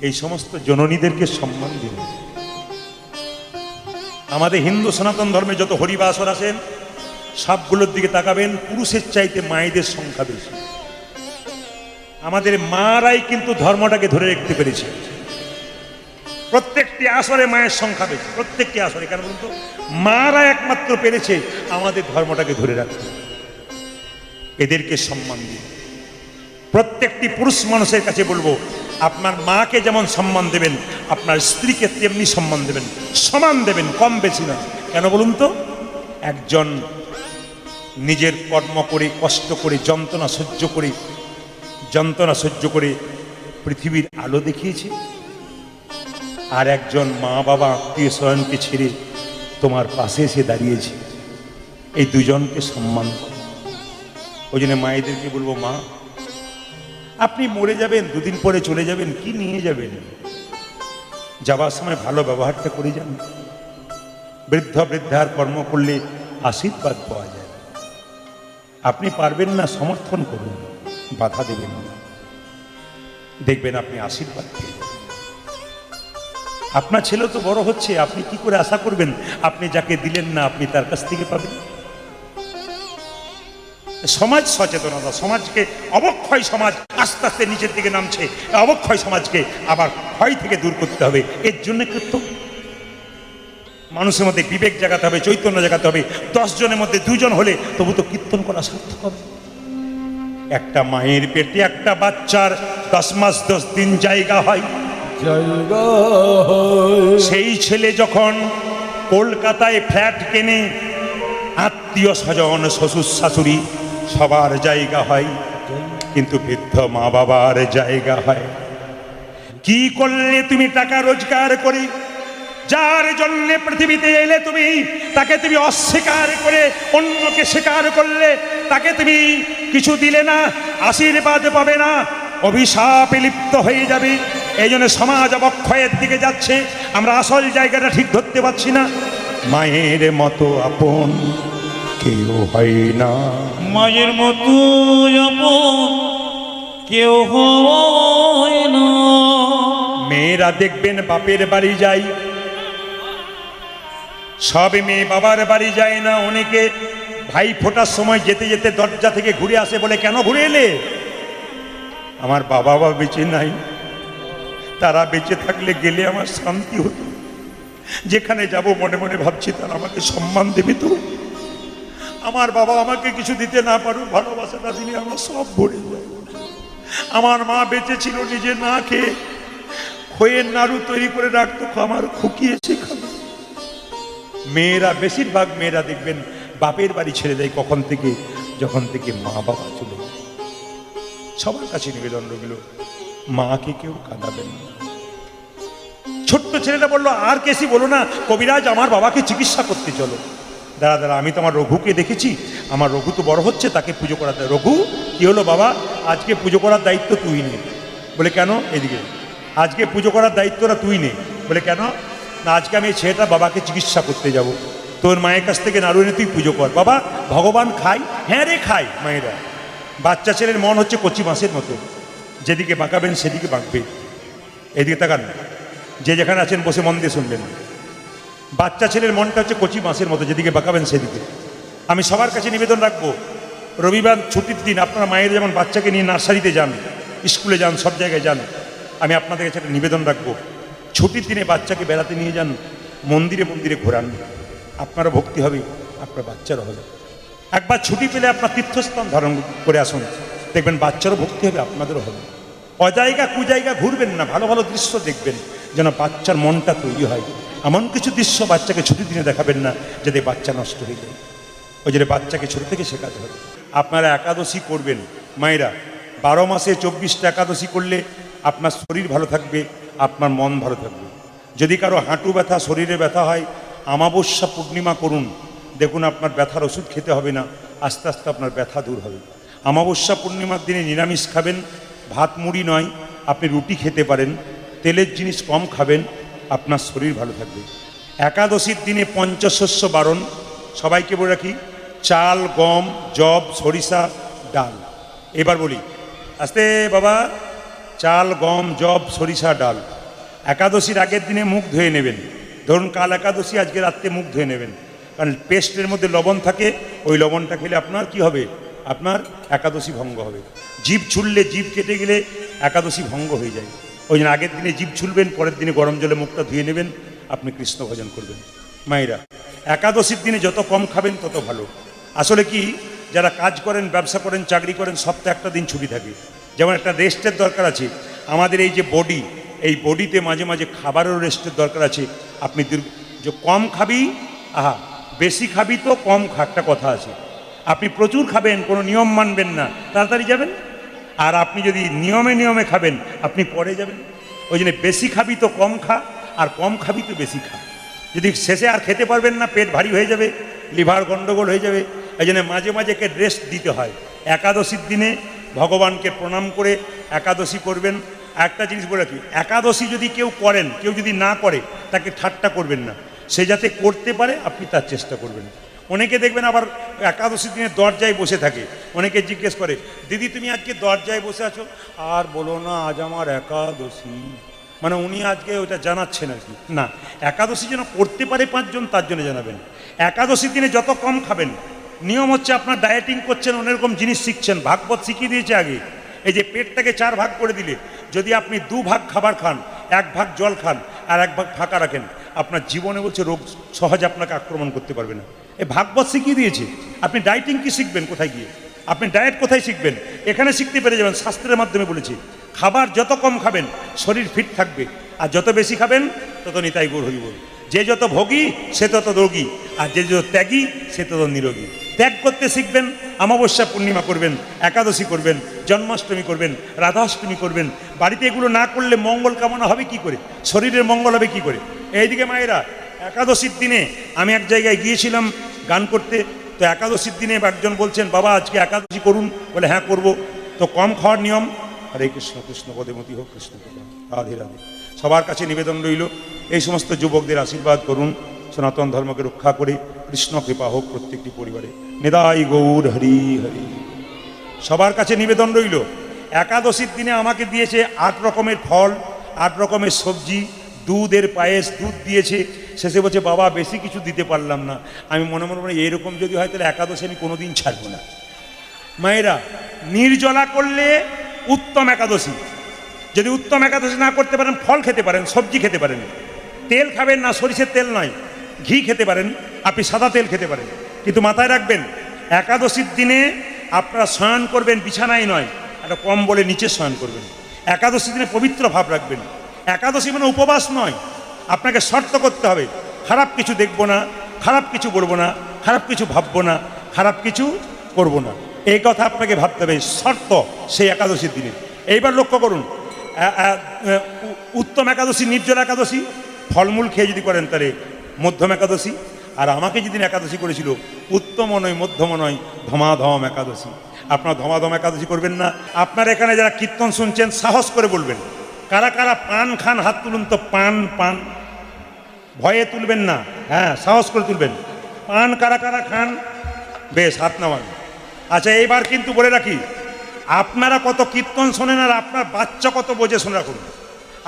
এই সমস্ত জননীদেরকে সম্মান দিন। আমাদের হিন্দু সনাতন ধর্মে যত হরিবাসর আছেন সবগুলোর দিকে তাকাবেন, পুরুষের চাইতে মায়েদের সংখ্যা বেশি। আমাদের মারাই কিন্তু ধর্মটাকে ধরে রাখতে পেরেছে। প্রত্যেকটি আসরে মায়ের সংখ্যা বেশি, প্রত্যেকটি আসরে। কেন বলুন তো? মারা একমাত্র পেরেছে আমাদের ধর্মটাকে ধরে রাখতে। এদেরকে সম্মান দিন। প্রত্যেকটি পুরুষ মানুষের কাছে বলবো, আপনার মাকে যেমন সম্মান দেবেন, আপনার স্ত্রীকে তেমনি সম্মান দেবেন, সমান দেবেন, কম বেশি না। কেন বলুন তো? একজন নিজের কর্ম করে, কষ্ট করে, যন্ত্রণা সহ্য করে পৃথিবীর আলো দেখিয়েছে, আর একজন মা বাবা আত্মীয় স্বজনকে ছেড়ে তোমার পাশে এসে দাঁড়িয়েছে। এই দুজনকে সম্মান করো। ওই জন্য মায়েদেরকে বলবো, মা আপনি মরে যাবেন, দুদিন পরে চলে যাবেন, কি নিয়ে যাবেন? যাবার সময় ভালো ব্যবহারটা করে যান। বৃদ্ধার কর্ম করলে আশীর্বাদ পাওয়া যায়। আপনি পারবেন না, সমর্থন করুন, বাধা দেবেন না, দেখবেন আপনি আশীর্বাদ পেয়ে যাবেন। আপনার ছেলে তো বড় হচ্ছে, আপনি কি করে আশা করবেন আপনি যাকে দিলেন না আপনি তার কাছ থেকে পাবেন? সমাজ সচেতনতা, সমাজকে অবক্ষয় সমাজ আস্তে আস্তে নিচের দিকে নামছে। অবক্ষয় সমাজকে আবার ক্ষয় থেকে দূর করতে হবে। এর জন্য কিন্তু মানুষের মধ্যে বিবেক জাগাতে হবে, চৈতন্য জাগাতে হবে। 10 জনের মধ্যে 2 জন হলে তবু তো কীর্তন করা সার্থক হবে। একটা মায়ের পেটে একটা বাচ্চার 10 মাস 10 দিন জায়গা হয়। সেই ছেলে যখন কলকাতায় ফ্ল্যাট কেনে, আত্মীয় স্বজন, শ্বশুর শাশুড়ি সবার জায়গা হয়, কিন্তু বৃদ্ধ মা বাবার জায়গা হয়। কি করলে তুমি টাকা রোজগার করে, যার জন্য পৃথিবীতে এলে তুমি, তাকে তুমি অস্বীকার করে অন্যকে স্বীকার করলে, তাকে তুমি কিছু দিলে না, আশীর্বাদ পাবে না, অভিশাপে লিপ্ত হয়ে যাবে। এই জন্য সমাজ অবক্ষয়ের দিকে যাচ্ছে। আমরা আসল জায়গাটা ঠিক ধরতে পারছি না। মায়ের মতো আপন কেউ হয় না, মায়ের মতো আপন কেউ হয় না। মেয়েরা দেখবেন বাপের বাড়ি যায়, সব মেয়ে বাবার বাড়ি যায় না। অনেকে ভাই ফোটার সময় যেতে যেতে দরজা থেকে ঘুরে আসে, বলে কেন ঘুরে এলে? আমার বাবা বেঁচে নাই, তারা বেঁচে থাকলে গেলে আমার শান্তি হতো। যেখানে যাব মনে মনে ভাবছি তারা আমাকে সম্মান দেবে তো। আমার বাবা আমাকে কিছু দিতে না পারুক, ভালোবাসাটা দিলে আমার সব ভরে যায়। আমার মা বেঁচে ছিল, নিজে না খেয়ে খইয়ের নাড়ু তৈরি করে রাখতো, আমার খুকিয়েছে খাবে। মেয়েরা, বেশিরভাগ মেয়েরা দেখবেন বাপের বাড়ি ছেড়ে দেয় কখন থেকে? যখন থেকে মা বাবা চলে যায়। সবার কাছে নিবেদন রইল, মাকে কেউ কাঁদাবেন না। ছোট্ট ছেলেটা বললো, আর কেসি বলো না কবিরাজ, আমার বাবাকে চিকিৎসা করতে চলো। দাঁড়া, আমি তো আমার রঘুকে দেখেছি, আমার রঘু তো বড় হচ্ছে, তাকে পুজো করাতে। রঘু কি হলো বাবা? আজকে পুজো করার দায়িত্ব তুই নে। বলে কেন? এদিকে আজকে পুজো করার দায়িত্বটা তুই নে। বলে কেন? না, আজকে আমি এই ছেলেটা বাবাকে চিকিৎসা করতে যাব, তোর মায়ের কাছ থেকে নাড়ু এনে তুই পুজো কর। বাবা ভগবান খায়? হ্যাঁ রে খায়। মায়েরা, বাচ্চা ছেলের মন হচ্ছে কচি মাছের মতো, যেদিকে বাঁকাবেন সেদিকে বাঁকবে। এদিকে তাকান, যে যেখানে আছেন বসে মন দিয়ে শুনবেন। বাচ্চা ছেলের মনটা হচ্ছে কচি মাছের মতো, যেদিকে বাঁকাবেন সেদিকে। আমি সবার কাছে নিবেদন রাখবো, রবিবার ছুটির দিন আপনারা মায়ের যেমন বাচ্চাকে নিয়ে নার্সারিতে যান, স্কুলে যান, সব জায়গায় যান, আমি আপনাদের কাছে একটা নিবেদন রাখবো, ছুটির দিনে বাচ্চাকে বেড়াতে নিয়ে যান, মন্দিরে মন্দিরে ঘোরান। আপনারও ভক্তি হবে, আপনার বাচ্চারও হবে। একবার ছুটি পেলে আপনার তীর্থস্থান ধারণ করে আসুন, দেখবেন বাচ্চারও ভক্তি হবে, আপনাদেরও হবে। অজায়গা কুজায়গা ঘুরবেন না, ভালো ভালো দৃশ্য দেখবেন, যেন বাচ্চার মনটা তৈরি হয়। এমন কিছু দৃশ্য বাচ্চাকে ছুটির দিনে দেখাবেন না যাতে বাচ্চা নষ্ট হয়ে যায়। ওই জন্য বাচ্চাকে ছোট থেকে শেখাতে হবে। আপনারা একাদশী করবেন মায়েরা, 12 মাসে 24টা একাদশী করলে আপনার শরীর ভালো থাকবে, আপনার মন ভালো থাকবে। যদি কারো হাঁটু ব্যথা, শরীরে ব্যথা হয়, অমাবস্যা পূর্ণিমা করুন, দেখুন আপনার ব্যথার ওষুধ খেতে হবে না, আস্তে আস্তে আপনার ব্যথা দূর হবে। অমাবস্যা পূর্ণিমার দিনে নিরামিষ খাবেন, ভাত মুড়ি নয়, আপনি রুটি খেতে পারেন, তেলের জিনিস কম খাবেন, আপনার শরীর ভালো থাকবে। একাদশীর দিনে পঞ্চশস্য বারণ, সবাইকে বলে রাখি, চাল, গম, যব, সরিষা, ডাল। এবার বলি আস্তে বাবা, চাল, গম, যব, সরিষা, ডাল। একাদশীর আগের দিনে মুখ ধুয়ে নেবেন। ধরুন কাল একাদশী, আজকে রাত্রে মুখ ধুয়ে নেবেন, কারণ পেস্টের মধ্যে লবণ থাকে, ওই লবণটা খেলে আপনার কি হবে? আপনার একাদশী ভঙ্গ হবে। জিভ ছুললে, জিভ কেটে গেলে একাদশী ভঙ্গ হয়ে যায়। ওই জন্য আগের দিনে জিভ ছুলবেন, পরের দিনে গরম জলে মুখটা ধুয়ে নেবেন, আপনি কৃষ্ণ ভজন করবেন। মায়েরা, একাদশীর দিনে যত কম খাবেন তত ভালো। আসলে কি, যারা কাজ করেন, ব্যবসা করেন, চাকরি করেন, সপ্তাহে একটা দিন ছুটি থাকে। যেমন একটা রেস্টের দরকার আছে। আমাদের এই যে বডি, এই বডিতে মাঝে মাঝে খাবারেরও রেস্টের দরকার আছে। আপনি যে কম খাবি, আহা বেশি খাবি তো কম খা, একটা কথা আছে। আপনি প্রচুর খাবেন, কোনো নিয়ম মানবেন না, তাড়াতাড়ি যাবেন। আর আপনি যদি নিয়মে নিয়মে খাবেন, আপনি পরে যাবেন। ওই জন্য বেশি খাবি তো কম খা, আর কম খাবি তো বেশি খা। যদি শেষে আর খেতে পারবেন না, পেট ভারী হয়ে যাবে, লিভার গন্ডগোল হয়ে যাবে। এই জন্য মাঝে মাঝে কে রেস্ট দিতে হয়। একাদশীর দিনে ভগবানকে প্রণাম করে একাদশী করবেন। একটা জিনিস বলে রাখি, একাদশী যদি কেউ করেন, কেউ যদি না করে, তাকে ঠাট্টা করবেন না। সে যাতে করতে পারে আপনি তার চেষ্টা করবেন। অনেকে দেখবেন আবার একাদশীর দিনে দরজায় বসে থাকে। অনেকে জিজ্ঞেস করে, দিদি তুমি আজকে দরজায় বসে আছো? আর বলো না, আজ আমার একাদশী। মানে উনি আজকে ওটা জানাচ্ছেন আর কি না। একাদশী যেন করতে পারে 5 জন, তার জন্য জানাবেন। একাদশীর দিনে যত কম খাবেন। নিয়ম হচ্ছে, আপনার ডায়েটিং করছেন, অন্যরকম জিনিস শিখছেন। ভাগবত শিখিয়ে দিয়েছে আগে। এই যে পেটটাকে 4 ভাগ করে দিলে, যদি আপনি 2 ভাগ খাবার খান, 1 ভাগ জল খান, আর 1 ভাগ ফাঁকা রাখেন, আপনার জীবনে বলছে রোগ সহজে আপনাকে আক্রমণ করতে পারবে না। এই ভাগবত শিখিয়ে দিয়েছে। আপনি ডায়েটিং কি শিখবেন কোথায় গিয়ে? আপনি ডায়েট কোথায় শিখবেন? এখানে শিখতে পেরে যাবেন। শাস্ত্রের মাধ্যমে বলেছে, খাবার যত কম খাবেন শরীর ফিট থাকবে, আর যত বেশি খাবেন তত নিতাই গৌর হরি বল। যে যত ভোগী সে তত রোগী, আর যে যত ত্যাগী সে তত নিরোগী। ত্যাগ করতে শিখবেন, অমাবস্যা পূর্ণিমা করবেন, একাদশী করবেন, জন্মাষ্টমী করবেন, রাধাষ্টমী করবেন। বাড়িতে এগুলো না করলে মঙ্গল কামনা হবে কি করে? শরীরের মঙ্গল হবে কি করে? এইদিকে মায়েরা, একাদশীর দিনে আমি এক জায়গায় গিয়েছিলাম গান করতে। তো একাদশীর দিনে একজন বলছেন, বাবা আজকে একাদশী করুন। বলে হ্যাঁ করব। তো কম খাওয়ার নিয়ম। হরে কৃষ্ণ, কৃষ্ণ পদেমতি হোক, কৃষ্ণ কৃপা, রাধে রাধে। সবার কাছে নিবেদন রইল, এই সমস্ত যুবকদের আশীর্বাদ করুন, সনাতন ধর্মকে রক্ষা করে কৃষ্ণ কৃপা হোক প্রত্যেকটি পরিবারে। নিদাই গৌর হরি হরি। সবার কাছে নিবেদন রইল, একাদশীর দিনে আমাকে দিয়েছে 8 রকমের ফল, 8 রকমের সবজি, দুধের পায়েস, দুধ দিয়েছে। শেষে বলছে, বাবা বেশি কিছু দিতে পারলাম না। আমি মনে মনে এরকম যদি হয় তাহলে একাদশী আমি কোনোদিন ছাড়বো না। মায়েরা, নির্জলা করলে উত্তম একাদশী। যদি উত্তম একাদশী না করতে পারেন, ফল খেতে পারেন, সবজি খেতে পারেন। তেল খাবেন না, সরিষের তেল নয়, ঘি খেতে পারেন, আপনি সাদা তেল খেতে পারেন। কিন্তু মাথায় রাখবেন, একাদশীর দিনে আপনারা শয়ন করবেন বিছানায় নয়, একটা কম্বলে নিচে শয়ন করবেন। একাদশীর দিনে পবিত্র ভাব রাখবেন। একাদশী মানে উপবাস নয়, আপনাকে শর্ত করতে হবে, খারাপ কিছু দেখব না, খারাপ কিছু বলবো না, খারাপ কিছু ভাববো না, খারাপ কিছু করব না। এই কথা আপনাকে ভাবতে হবে, শর্ত সেই একাদশীর দিনে। এইবার লক্ষ্য করুন, উত্তম একাদশী, নির্জলা একাদশী, ফলমূল খেয়ে যদি করেন তাহলে মধ্যম একাদশী। আর আমাকে যেদিন একাদশী করেছিল, উত্তম নয়, মধ্যম নয়, ধমাধম একাদশী। আপনার ধমাধম একাদশী করবেন না। আপনার এখানে যারা কীর্তন শুনছেন, সাহস করে বলবেন, কারা কারা পান খান হাত তুলুন তো। পান পান ভয়ে তুলবেন না, হ্যাঁ সাহস করে তুলবেন। পান কারা কারা খান? বেশ, হাত নামান। আচ্ছা, এইবার কিন্তু বলে রাখি, আপনারা কত কীর্তন শোনেন আর আপনার বাচ্চা কত বোঝে শুনে রাখুন।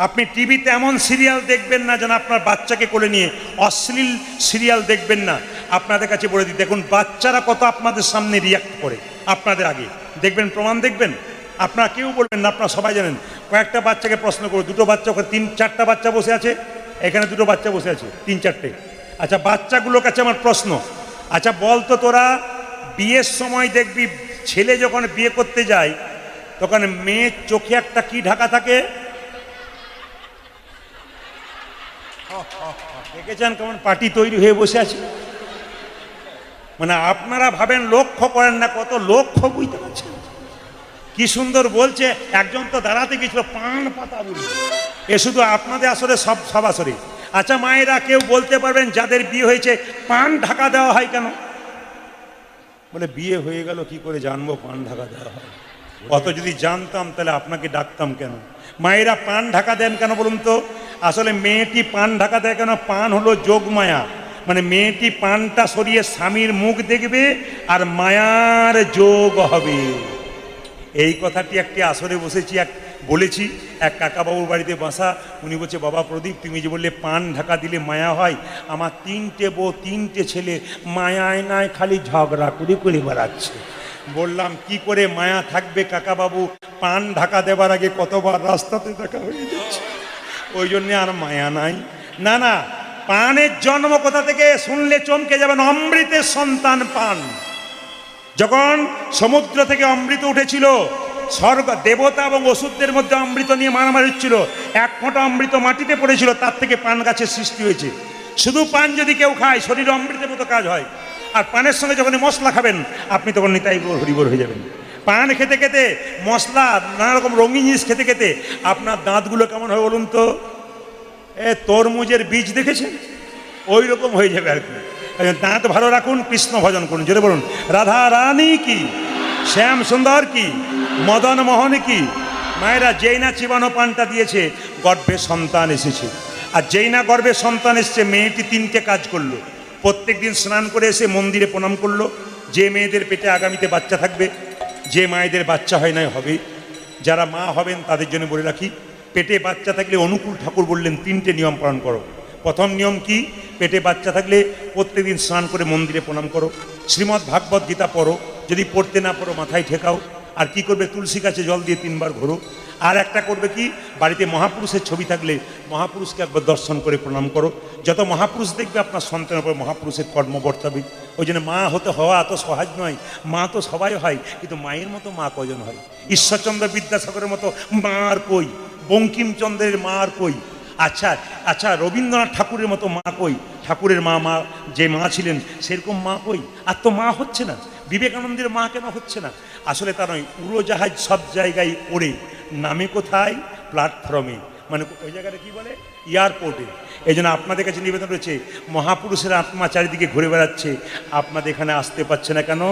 আপনি টিভিতে এমন সিরিয়াল দেখবেন না যেন আপনার বাচ্চাকে কোলে নিয়ে, অশ্লীল সিরিয়াল দেখবেন না। আপনাদের কাছে বলে দিই, দেখুন বাচ্চারা কত আপনাদের সামনে রিয়াক্ট করে, আপনাদের আগে দেখবেন, প্রমাণ দেখবেন। আপনারা কেউ বলবেন না, আপনারা সবাই জানেন। কয়েকটা বাচ্চাকে প্রশ্ন করো, 2টো বাচ্চা, ওখানে 3-4টা বাচ্চা বসে আছে, এখানে 2টো বাচ্চা বসে আছে, 3-4টে। আচ্ছা, বাচ্চাগুলোর কাছে আমার প্রশ্ন, আচ্ছা বলতো তোরা, বিয়ের সময় দেখবি ছেলে যখন বিয়ে করতে যায় তখন মেয়ের চোখে একটা কি ঢাকা থাকে? দেখেছেন কেমন পার্টি তৈরি হয়ে বসে আছে? মানে আপনারা ভাবেন, লক্ষ্য করেন না, কত লক্ষ্য বুঝতে পারছেন? কি সুন্দর বলছে। একজন তো দাঁড়াতে গেছিল, পান পাতা বলি। এ শুধু আপনাদের আসরে, সব আসরে। আচ্ছা মায়েরা, কেউ বলতে পারবেন যাদের বিয়ে হয়েছে পান ঢাকা দেওয়া হয় কেন? বলে বিয়ে হয়ে গেল কি করে জানবো পান ঢাকা দেওয়া হয়? অত যদি জানতাম তাহলে আপনাকে ডাকতাম কেন? মায়েরা পান ঢাকা দেন কেন বলুন তো? আসলে মেয়েটি পান ঢাকা দেয় কেন? পান হলো যোগমায়া। মানে মেয়েটি পানটা সরিয়ে স্বামীর মুখ দেখবে আর মায়ার যোগ হবে। এই কথাটি একটি আসরে বসেছি, বলেছি। এক কাকাবাবুর বাড়িতে বাসা, উনি বলছে, বাবা প্রদীপ, তুমি যে বললে পান ঢাকা দিলে মায়া হয়, আমার 3টে বউ 3টে ছেলে মায়ায় নাই খালি ঝগড়া করে করে বেড়াচ্ছে। বললাম কি করে মায়া থাকবে কাকা বাবু, পান ঢাকা দেবার আগে কতবার রাস্তাতে দেখা হয়ে যাচ্ছে, ওই জন্যে আর মায়া নাই। না না, পানের জন্ম কোথা থেকে শুনলে চমকে যাবেন, অমৃতের সন্তান পান। যখন সমুদ্র থেকে অমৃত উঠেছিল, স্বর্গ দেবতা এবং অসুরদের মধ্যে অমৃত নিয়ে মারামারি হচ্ছিল, এক ফোঁটা অমৃত মাটিতে পড়েছিল, তার থেকে পান গাছের সৃষ্টি হয়েছে। শুধু পান যদি কেউ খায় শরীরে অমৃতের মতো কাজ হয়। আর পানের সঙ্গে যখন মশলা খাবেন আপনি তখন নিতাই হরিবর হয়ে যাবেন। পান খেতে খেতে, মশলা নানা রকম রঙিন জিনিস খেতে খেতে আপনার দাঁতগুলো কেমন হয় বলুন তো? তরমুজের বীজ দেখেছেন, ওই রকম হয়ে যাবে আর কি। দাঁত ভালো রাখুন, কৃষ্ণ ভজন করুন, জোরে বলুন রাধা রানী কি, শ্যাম সুন্দর কি, মদন মোহন কি। মায়েরা যেই না চিবানো পানটা দিয়েছে গর্ভে সন্তান এসেছে, আর যেই না গর্ভে সন্তান এসছে মেয়েটি তিনটে কাজ করলো। প্রত্যেক দিন স্নান করে এসে মন্দিরে প্রণাম করলো। যে মেয়েদের পেটে আগামীতে বাচ্চা থাকবে, যে মায়েদের বাচ্চা হয় নাই হবে, যারা মা হবেন তাদের জন্য বলে রাখি, পেটে বাচ্চা থাকলে অনুকূল ঠাকুর বললেন তিনটে নিয়ম পালন করো। প্রথম নিয়ম কি? পেটে বাচ্চা থাকলে প্রত্যেকদিন স্নান করে মন্দিরে প্রণাম করো, শ্রীমদ্ ভাগবত গীতা পড়ো, যদি পড়তে না পারো মাথায় ঠেকাও। আর কি করবে? তুলসী গাছে জল দিয়ে 3 বার ঘোরো। আর একটা করবে কি, বাড়িতে মহাপুরুষের ছবি থাকলে মহাপুরুষকে একবার দর্শন করে প্রণাম করো। যত মহাপুরুষ দেখবে আপনার সন্তানের উপর মহাপুরুষের কর্ম বর্তাবে। ওই জন্য মা হওয়া এত সহজ নয়। মা তো সবাই হয়, কিন্তু মায়ের মতো মা কজন হয়? ঈশ্বরচন্দ্র বিদ্যাসাগরের মতো মা আর কই? বঙ্কিমচন্দ্রের মা আর কই? আচ্ছা রবীন্দ্রনাথ ঠাকুরের মতো মা কই? ঠাকুরের মা যে মা ছিলেন সেরকম মা কই? আর তো মা হচ্ছে না। বিবেকানন্দের মা কেন হচ্ছে না? আসলে তা নয়, উড়োজাহাজ সব জায়গায় ওড়ে, নামে কোথায়? প্ল্যাটফর্মে, মানে ওই জায়গাটা কি বলে? এয়ারপোর্টে। এই জন্য আপনাদের কাছে নিবেদন রয়েছে, মহাপুরুষের আত্মা চারিদিকে ঘুরে বেড়াচ্ছে, আপনাদের এখানে আসতে পারছে না কেন?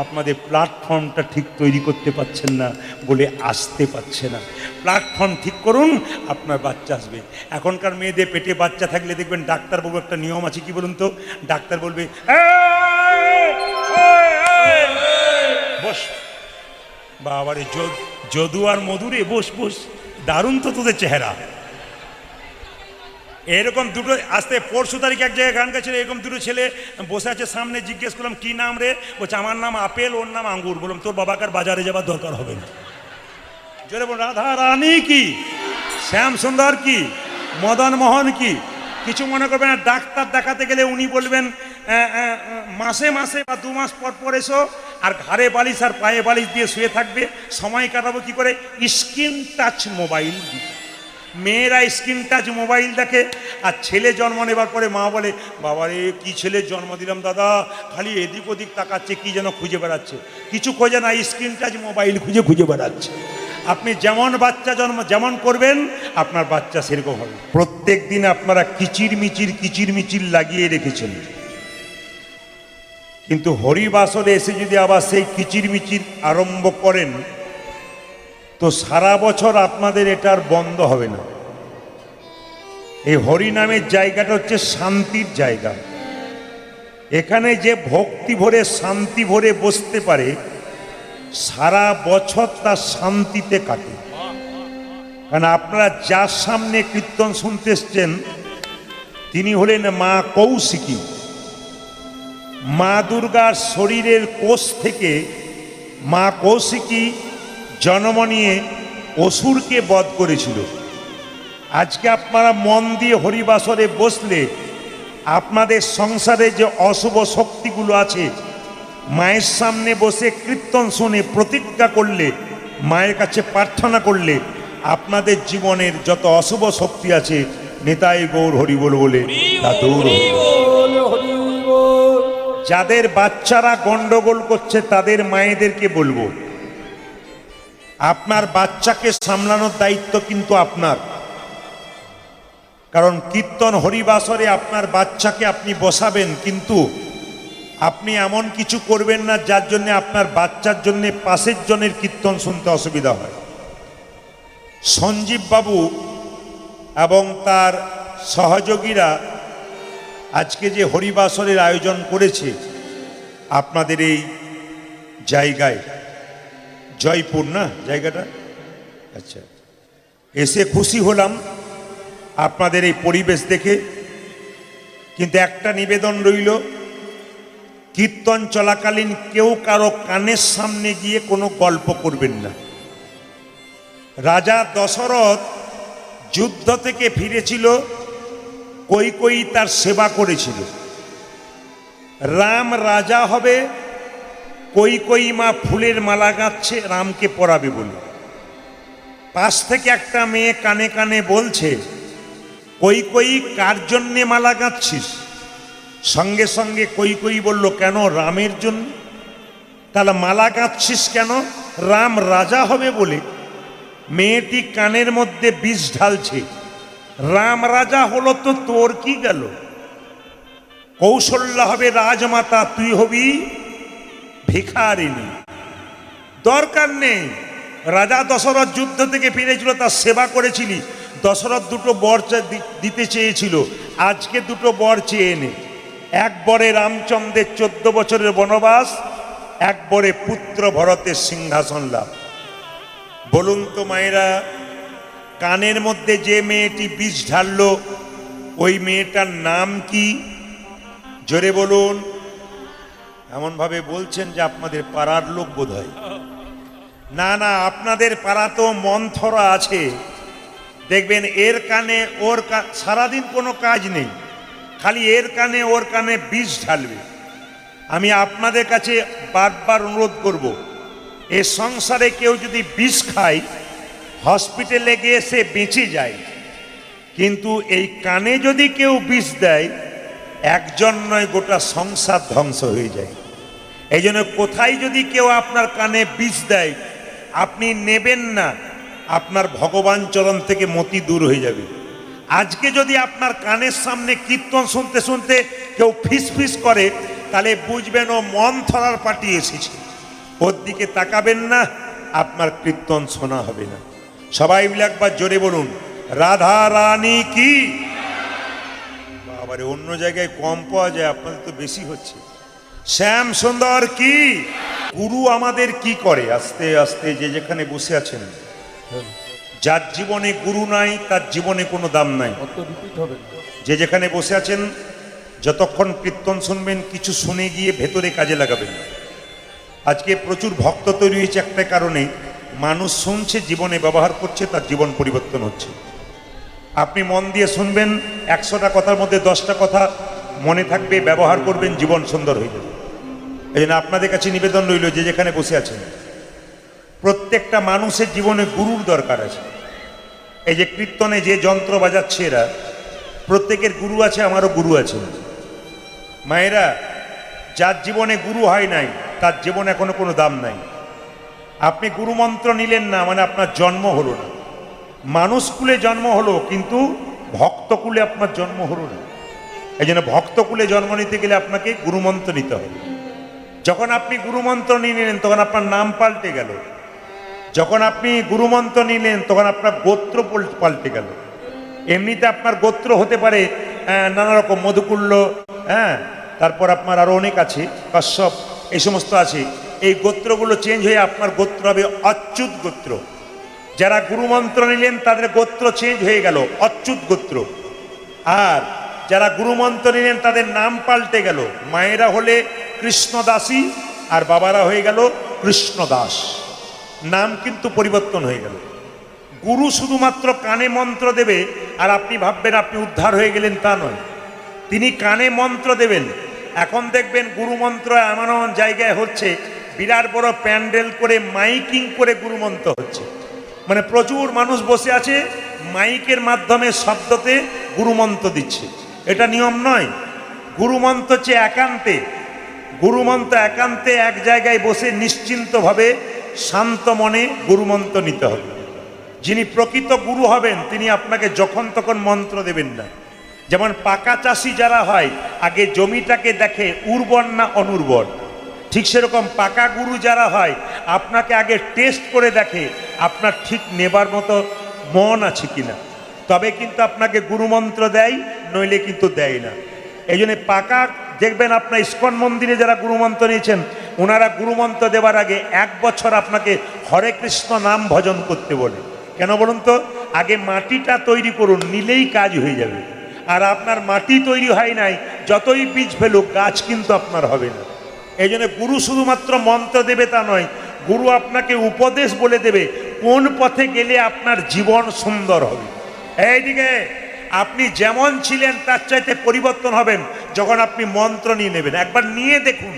আপনাদের প্ল্যাটফর্মটা ঠিক তৈরি করতে পারছেন না বলে আসতে পারছে না। প্ল্যাটফর্ম ঠিক করুন, আপনার বাচ্চা আসবে। এখনকার মেয়েদের পেটে বাচ্চা থাকলে দেখবেন ডাক্তারবাবু একটা নিয়ম আছে, কি বলুন তো? ডাক্তার বলবে বস, বাবারে যদু আর মধুরে বস বস, দারুণ তো তোদের চেহারা। এরকম দুটো আসতে পরশু তারিখে এক জায়গায় গান গাইছিল, এরকম দুটো ছেলে বসে আছে সামনে। জিজ্ঞেস করলাম কি নাম রে? বলছে আমার নাম আপেল, ওর নাম আঙ্গুর। বললাম তোর বাবাকার বাজারে যাবার দরকার হবে না। জোরে বল রাধা রানী কি, শ্যাম সুন্দর কি, মদন মোহন কি। কিছু মনে করবেন না, ডাক্তার দেখাতে গেলে উনি বলবেন মাসে মাসে বা 2 মাস পর পর এসো, আর ঘাড়ে বালিশ আর পায়ে বালিশ দিয়ে শুয়ে থাকবে। সময় কাটাবো কি করে? Screen touch mobile. মেয়েরা স্ক্রিন টাচ মোবাইল দেখে। আর ছেলে জন্ম নেবার পরে মা বলে বাবারে কি ছেলের জন্ম দিলাম দাদা, খালি এদিক ওদিক তাকাচ্ছে, কি যেন খুঁজে বেড়াচ্ছে। কিছু খোঁজে না, স্ক্রিন টাচ মোবাইল খুঁজে বেড়াচ্ছে। আপনি যেমন বাচ্চা যেমন করবেন আপনার বাচ্চা সেরকম হবে। প্রত্যেক দিন আপনারা কিচিরমিচির লাগিয়ে রেখেছেন, কিন্তু হরিবাসরে এসে যদি আবার সেই কিচিরমিচির আরম্ভ করেন তো সারা বছর আপনাদের এটার বন্ধ হবে না। এই হরি নামের জায়গাটা হচ্ছে শান্তির জায়গা। এখানে যে ভক্তি ভরে শান্তি ভরে বসতে পারে সারা বছর তার শান্তিতে কাটে। কারণ আপনারা যার সামনে কীর্তন শুনতে এসছেন তিনি হলেন মা কৌশিকী। মা দুর্গার শরীরের কোষ থেকে মা কৌশিকী জন্ম নিয়ে অসুরকে বধ করেছিল। আজকে আপনারা মন দিয়ে হরিবাসরে বসলে আপনাদের সংসারে যে অশুভ শক্তিগুলো আছে মায়ের সামনে বসে কীর্তন শুনে প্রতিজ্ঞা করলে, মায়ের কাছে প্রার্থনা করলে আপনাদের জীবনের যত অশুভ শক্তি আছে নিতাই গৌর হরি বল বলে তা দূর হবে। যাদের বাচ্চারা গন্ডগোল করছে তাদের মায়েদেরকে বলবো, আপনার বাচ্চাকে সামলানোর দায়িত্ব কিন্তু আপনার। কারণ কীর্তন হরিবাসরে আপনার বাচ্চাকে আপনি বসাবেন, কিন্তু আপনি এমন কিছু করবেন না যার জন্য আপনার বাচ্চার জন্য পাশের জনের কীর্তন শুনতে অসুবিধা হয়। সঞ্জীব বাবু এবং তার সহযোগীরা আজকে যে হরিবাসরের আয়োজন করেছে আপনাদের এই জায়গায়, জয়পুর না জায়গাটা, আচ্ছা, এসে খুশি হলাম আপনাদের এই পরিবেশ দেখে। কিন্তু একটা নিবেদন রইল, কীর্তন চলাকালীন কেউ কারো কানের সামনে গিয়ে কোনো গল্প করবেন না। রাজা দশরথ যুদ্ধ থেকে ফিরেছিল, কৈকেয়ী তার সেবা করেছিল। রাম রাজা হবে, কৈকেয়ী মা ফুলের মালা গাঁথছে রামকে পরাবে বলে। পাশ থেকে একটা মেয়ে কানে কানে বলছে, কৈকেয়ী কার জন্যে মালা গাঁথছিস? সঙ্গে সঙ্গে কৈকেয়ী বলল, কেন? রামের জন্য। তাহলে মালা গাঁথছিস কেন? রাম রাজা হবে বলে। মেয়েটি কানের মধ্যে বিষ ঢালছে, রাম রাজা হলো তো তোর কি গেল? কৌশল্যা হবে রাজমাতা, তুই হবি ভিখারিনী। দরকার নেই। রাজা দশরথ যুদ্ধ থেকে ফিরেছিল, তার সেবা করেছিলি। দশরথ দুটো বর দিতে চেয়েছিল, আজকে দুটো বর চেয়ে এনে। এক বরে রামচন্দ্রের 14 বছরের বনবাস, এক বরে পুত্র ভরতের সিংহাসন লাভ। বলুন তো মায়েরা, কানের মধ্যে যে মেয়েটি বিষ ঢাললো ওই মেয়েটার নাম কি? জোরে বলুন। এমনভাবে বলছেন যে আপনাদের পাড়ার লোক বোধ হয়। না না, আপনাদের পাড়া তো মন্থরা আছে, দেখবেন এর কানে ওর সারাদিন কোনো কাজ নেই, খালি এর কানে ওর কানে বিষ ঢালবে। আমি আপনাদের কাছে বারবার অনুরোধ করব, এ সংসারে কেউ যদি বিষ খায় হসপিটালে গিয়ে সে বেঁচে যায়, কিন্তু এই কানে যদি কেউ বিষ দেয় একজন নয় গোটা সংসার ধ্বংস হয়ে যায়। এই জন্য কোথায় যদি কেউ আপনার কানে বিষ দেয় আপনি নেবেন না, আপনার ভগবান চরণ থেকে মতি দূর হয়ে যাবে। আজকে যদি আপনার কানের সামনে কীর্তন শুনতে শুনতে কেউ ফিস ফিস করে তাহলে বুঝবেন ও মন থরার পার্টি এসেছে, ওর দিকে তাকাবেন না, আপনার কীর্তন শোনা হবে না। সবাই মিলে একবার জোরে বলুন, রাধা রানী কি। বাবারে, অন্য জায়গায় কম পাওয়া যায়, আপনাদের তো বেশি হচ্ছে। শ্যাম সুন্দর কি। গুরু আমাদের কি করে? আস্তে আস্তে যে যেখানে বসে আছেন, যার জীবনে গুরু নাই তার জীবনে কোনো দাম নাই। যে যেখানে বসে আছেন যতক্ষণ কীর্তন শুনবেন কিছু শুনে গিয়ে ভেতরে কাজে লাগাবেন। আজকে প্রচুর ভক্ত তৈরি হয়েছে একটা কারণে, মানুষ শুনছে, জীবনে ব্যবহার করছে, তার জীবন পরিবর্তন হচ্ছে। আপনি মন দিয়ে শুনবেন, 100টা কথার মধ্যে 10টা কথা মনে থাকবে, ব্যবহার করবেন, জীবন সুন্দর হয়ে যাবে। এই জন্য আপনাদের কাছে নিবেদন রইল, যে যেখানে বসে আছেন প্রত্যেকটা মানুষের জীবনে গুরুর দরকার আছে। এই যে কীর্তনে যে যন্ত্র বাজাচ্ছে এরা, প্রত্যেকের গুরু আছে, আমারও গুরু আছে। মায়েরা, যার জীবনে গুরু হয় নাই তার জীবনে এখনো কোনো দাম নাই। আপনি গুরুমন্ত্র নিলেন না মানে আপনার জন্ম হলো না। মানুষ কুলে জন্ম হলো কিন্তু ভক্তকুলে আপনার জন্ম হলো না। এই জন্য ভক্তকুলে জন্ম নিতে গেলে আপনাকে গুরুমন্ত্র নিতে হবে। যখন আপনি গুরুমন্ত্র নিয়ে নিলেন তখন আপনার নাম পাল্টে গেল। যখন আপনি গুরুমন্ত্র নিলেন তখন আপনার গোত্র পাল্টে গেল। এমনিতে আপনার গোত্র হতে পারে নানা রকম, মধুকুল্য, তারপর আপনার আরো অনেক আছে, কশ্যপ, এই সমস্ত আছে। এই গোত্রগুলো চেঞ্জ হয়ে আপনার গোত্র হবে অচ্যুত গোত্র। যারা গুরুমন্ত্র নিলেন তাদের গোত্র চেঞ্জ হয়ে গেল, অচ্যুত গোত্র। আর যারা গুরুমন্ত্র নিলেন তাদের নাম পাল্টে গেল। মায়েরা হলে কৃষ্ণদাসী আর বাবারা হয়ে গেল কৃষ্ণদাস। নাম কিন্তু পরিবর্তন হয়ে গেল। গুরু শুধুমাত্র কানে মন্ত্র দেবে আর আপনি ভাববেন আপনি উদ্ধার হয়ে গেলেন, তা নয়। তিনি কানে মন্ত্র দেবেন। এখন দেখবেন গুরুমন্ত্র এমন এমন জায়গায় হচ্ছে, বিরাট বড় প্যান্ডেল করে মাইকিং করে গুরুমন্ত্র হচ্ছে। মানে প্রচুর মানুষ বসে আছে, মাইকের মাধ্যমে শব্দতে গুরুমন্ত্র দিচ্ছে। এটা নিয়ম নয়। গুরুমন্ত্র হচ্ছে একান্তে। গুরুমন্ত্র একান্তে এক জায়গায় বসে নিশ্চিন্তভাবে শান্ত মনে গুরুমন্ত্র নিতে হবে। যিনি প্রকৃত গুরু হবেন তিনি আপনাকে যখন তখন মন্ত্র দেবেন না। যেমন পাকা চাষি যারা হয় আগে জমিটাকে দেখে উর্বর না অনুর্বর, ঠিক সেরকম পাকা গুরু যারা হয় আপনাকে আগে টেস্ট করে দেখে আপনার ঠিক নেবার মতো মন আছে কিনা, তবে কিন্তু আপনাকে গুরুমন্ত্র দেয়, নইলে কিন্তু দেয় না। এই জন্য পাকা দেখবেন আপনার ইস্কন মন্দিরে যারা গুরুমন্ত্র নিয়েছেন ওনারা গুরুমন্ত্র দেওয়ার আগে 1 বছর আপনাকে হরে কৃষ্ণ নাম ভজন করতে বলে। কেন বলুন তো? আগে মাটিটা তৈরি করুন, নিলেই কাজ হয়ে যাবে। আর আপনার মাটি তৈরি হয় নাই, যতই বীজ ফেলুক গাছ কিন্তু আপনার হবে না। এই জন্য গুরু শুধুমাত্র মন্ত্র দেবে তা নয়, গুরু আপনাকে উপদেশ বলে দেবে কোন পথে গেলে আপনার জীবন সুন্দর হবে। এইদিকে আপনি যেমন ছিলেন তার চাইতে পরিবর্তন হবেন যখন আপনি মন্ত্র নিয়ে নেবেন। একবার নিয়ে দেখুন,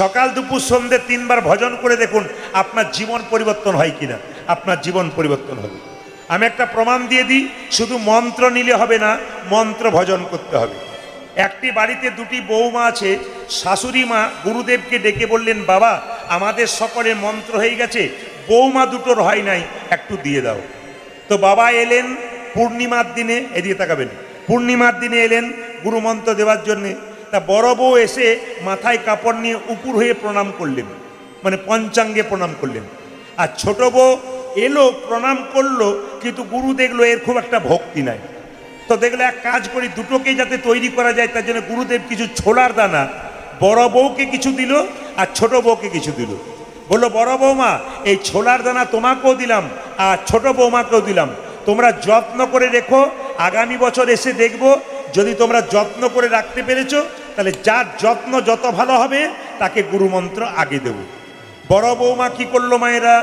সকাল দুপুর সন্ধ্যে 3 বার ভজন করে দেখুন আপনার জীবন পরিবর্তন হয় কিনা। আপনার জীবন পরিবর্তন হবে। আমি একটা প্রমাণ দিয়ে দিই, শুধু মন্ত্র নিলে হবে না, মন্ত্র ভজন করতে হবে। একটি বাড়িতে 2টি বৌমা আছে। শাশুড়ি মা গুরুদেবকে ডেকে বললেন, বাবা আমাদের সকলের মন্ত্র হয়ে গেছে, বৌমা দুটোর হয় নাই, একটু দিয়ে দাও। তো বাবা এলেন পূর্ণিমার দিনে, এদিকে তাকাবেন, পূর্ণিমার দিনে এলেন গুরুমন্ত্র দেওয়ার জন্যে। তা বড় বউ এসে মাথায় কাপড় নিয়ে উপুর হয়ে প্রণাম করলেন, মানে পঞ্চাঙ্গে প্রণাম করলেন। আর ছোট বউ এলো প্রণাম করলো, কিন্তু গুরু দেখলো এর খুব একটা ভক্তি নাই। তো দেখলো এক কাজ করি, দুটোকেই যাতে তৈরি করা যায় তার জন্য গুরুদেব কিছু ছোলার দানা বড় বউকে কিছু দিল আর ছোট বউকে কিছু দিল। বললো, বড় বৌমা এই ছোলার দানা তোমাকেও দিলাম আর ছোট বৌমাকেও দিলাম, তোমরা যত্ন করে রেখো, আগামী বছর এসে দেখবো যদি তোমরা যত্ন করে রাখতে পেরেছো তাহলে যার যত্ন যত ভালো হবে তাকে গুরুমন্ত্র আগে দেব। বড় বৌমা কি করলো মায়েরা,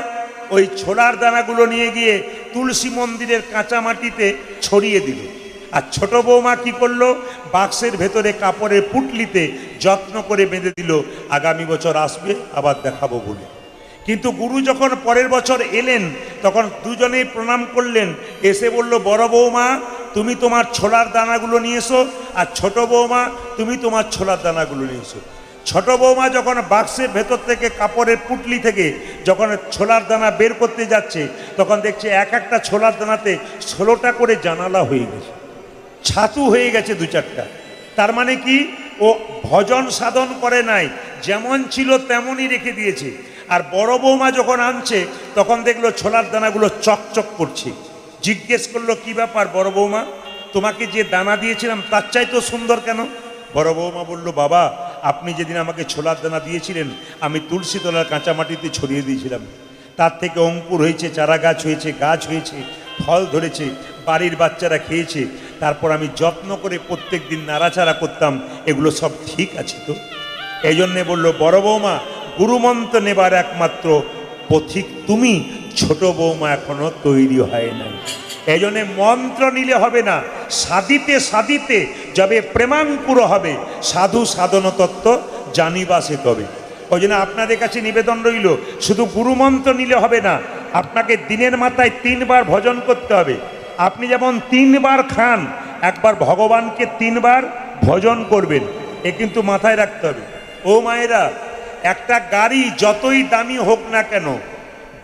ওই ছোলার দানাগুলো নিয়ে গিয়ে তুলসী মন্দিরের কাঁচা মাটিতে ছড়িয়ে দিল। আর ছোট বৌমা কি করলো, বাক্সের ভেতরে কাপড়ের পুটলিতে যত্ন করে বেঁধে দিল, আগামী বছর আসবে আবার দেখাবো বলে। কিন্তু গুরু যখন পরের বছর এলেন তখন দুজনেই প্রণাম করলেন, এসে বলল, বড় বৌমা তুমি তোমার ছোলার দানাগুলো নিয়ে এসো, আর ছোট বৌমা তুমি তোমার ছোলার দানাগুলো নিয়ে এসো। ছোট বৌমা যখন বাক্সের ভেতর থেকে কাপড়ের পুটলি থেকে যখন ছোলার দানা বের করতে যাচ্ছে তখন দেখছে এক একটা ছোলার দানাতে 16টা করে জানালা হয়ে গেছে, ছাতু হয়ে গেছে 2-4টা। তার মানে কি, ও ভজন সাধন করে নাই, যেমন ছিল তেমনই রেখে দিয়েছে। আর বড় বৌমা যখন আনছে তখন দেখলো ছোলার দানাগুলো চকচক করছে। জিজ্ঞেস করলো, কি ব্যাপার বড় বৌমা, তোমাকে যে দানা দিয়েছিলাম তার চাইতে সুন্দর কেন? বড় বৌমা বলল, বাবা আপনি যেদিন আমাকে ছোলার দানা দিয়েছিলেন আমি তুলসী তলার কাঁচা মাটিতে ছড়িয়ে দিয়েছিলাম, তার থেকে অঙ্কুর হয়েছে, চারা গাছ হয়েছে, গাছ হয়েছে, ফল ধরেছে, বাড়ির বাচ্চারা খেয়েছে, তারপর আমি যত্ন করে প্রত্যেক দিন নাড়াচাড়া করতাম, এগুলো সব ঠিক আছে তো? এই জন্যে বললো, বড় বৌমা গুরুমন্ত্র নেবার একমাত্র পথিক তুমি, ছোট বৌমা এখনো তৈরি হয় নাই। এই জন্যে মন্ত্র নিলে হবে না, সাধিতে সাধিতে যবে প্রেমাঙ্কুর হবে, সাধু সাধন তত্ত্ব জানিবা সে তবে। ওই জন্য আপনাদের কাছে নিবেদন রইল, শুধু গুরুমন্ত্র নিলে হবে না, আপনাকে দিনের মাথায় 3 বার ভজন করতে হবে। আপনি যেমন 3 বার খান, একবার ভগবানকে 3 বার ভজন করবেন, এ কিন্তু মাথায় রাখতে হবে। ও মায়েরা, একটা গাড়ি যতই দামি হোক না কেন,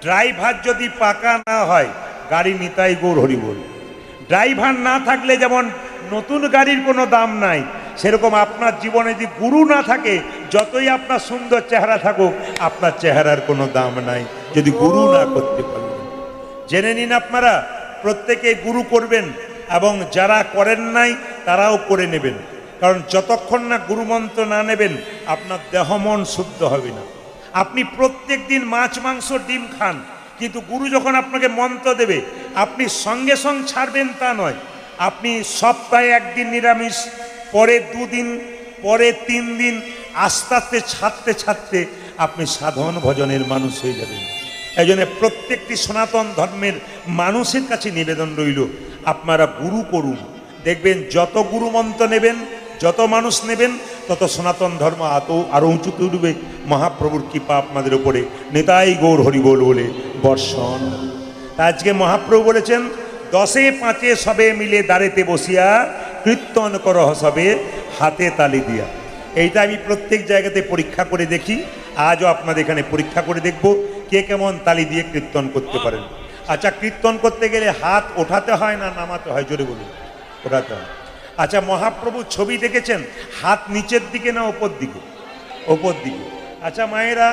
ড্রাইভার যদি পাকা না হয় গাড়ি নিতাই গৌর হরি বল। ড্রাইভার না থাকলে যেমন নতুন গাড়ির কোনো দাম নাই, সেরকম আপনার জীবনে যদি গুরু না থাকে, যতই আপনার সুন্দর চেহারা থাকুক আপনার চেহারার কোনো দাম নাই যদি গুরু না করতে পারেন। জেনে নিন আপনারা প্রত্যেকে গুরু করবেন এবং যারা করেন নাই তারাও করে নেবেন, কারণ যতক্ষণ না গুরুমন্ত্র না নেবেন আপনার দেহ মন শুদ্ধ হবে না। আপনি প্রত্যেক দিন মাছ মাংস ডিম খান, কিন্তু গুরু যখন আপনাকে মন্ত্র দেবে আপনি সঙ্গে সঙ্গে ছাড়বেন তা নয়। আপনি সপ্তাহে 1 দিন নিরামিষ, পরে 2 দিন, পরে 3 দিন, আস্তে আস্তে ছাড়তে ছাড়তে আপনি সাধন ভজনের মানুষ হয়ে যাবেন। এই জন্য প্রত্যেকটি সনাতন ধর্মের মানুষের কাছে নিবেদন রইল, আপনারা গুরু করুন। দেখবেন যত গুরু মন্ত্র নেবেন, যত মানুষ নেবেন, তত সনাতন ধর্ম আরও উঁচুতে উঠবে। মহাপ্রভুর কৃপা আপনাদের উপরে নেতাই গৌর হরি বল বলে বর্ষণ। আজকে মহাপ্রভু বলেছেন, 10এ 5এ সবে মিলে দাঁড়েতে বসিয়া কীর্তন করহ সবে হাতে তালি দিয়া। এইটা আমি প্রত্যেক জায়গাতে পরীক্ষা করে দেখি, আজও আপনাদের এখানে পরীক্ষা করে দেখব কে কেমন তালি দিয়ে কীর্তন করতে পারেন। আচ্ছা, কীর্তন করতে গেলে হাত ওঠাতে হয় না নামাতে হয়? জোরে বলুন। ওঠাতে হয়। আচ্ছা, মহাপ্রভুর ছবি দেখেছেন, হাত নিচের দিকে না ওপর দিকে? ওপর দিকে। আচ্ছা মায়েরা,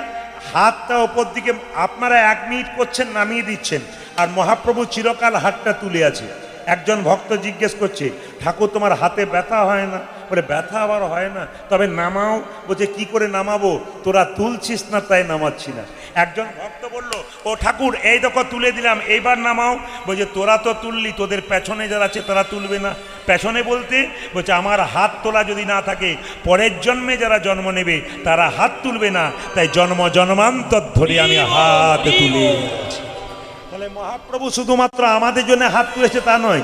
হাতটা ওপর দিকে আপনারা 1 মিনিট করছেন, নামিয়ে দিচ্ছেন, আর মহাপ্রভু চিরকাল হাতটা তুলে আছে। একজন ভক্ত জিজ্ঞেস করছে, ঠাকুর তোমার হাতে ব্যথা হয় না? বলে, ব্যথা আবার হয় না, তবে নামাও। বলছে, কি করে নামাবো? তোরা তুলছিস না তাই নামাচ্ছি না। একজন ভক্ত বলল, ও ঠাকুর এই দেখো তুলে দিলাম, এইবার নামাও। বলছে তোরা তো তুললি, তোদের পেছনে যারা আছে তারা তুলবে না। পেছনে বলতে বলছে আমার হাত তোলা যদি না থাকে, পরের জন্মে যারা জন্ম নেবে তারা হাত তুলবে না, তাই জন্ম জন্মান্তর ধরে আমি হাত তুলে আছি। তাহলে মহাপ্রভু শুধুমাত্র আমাদের জন্য হাত তুলেছে তা নয়,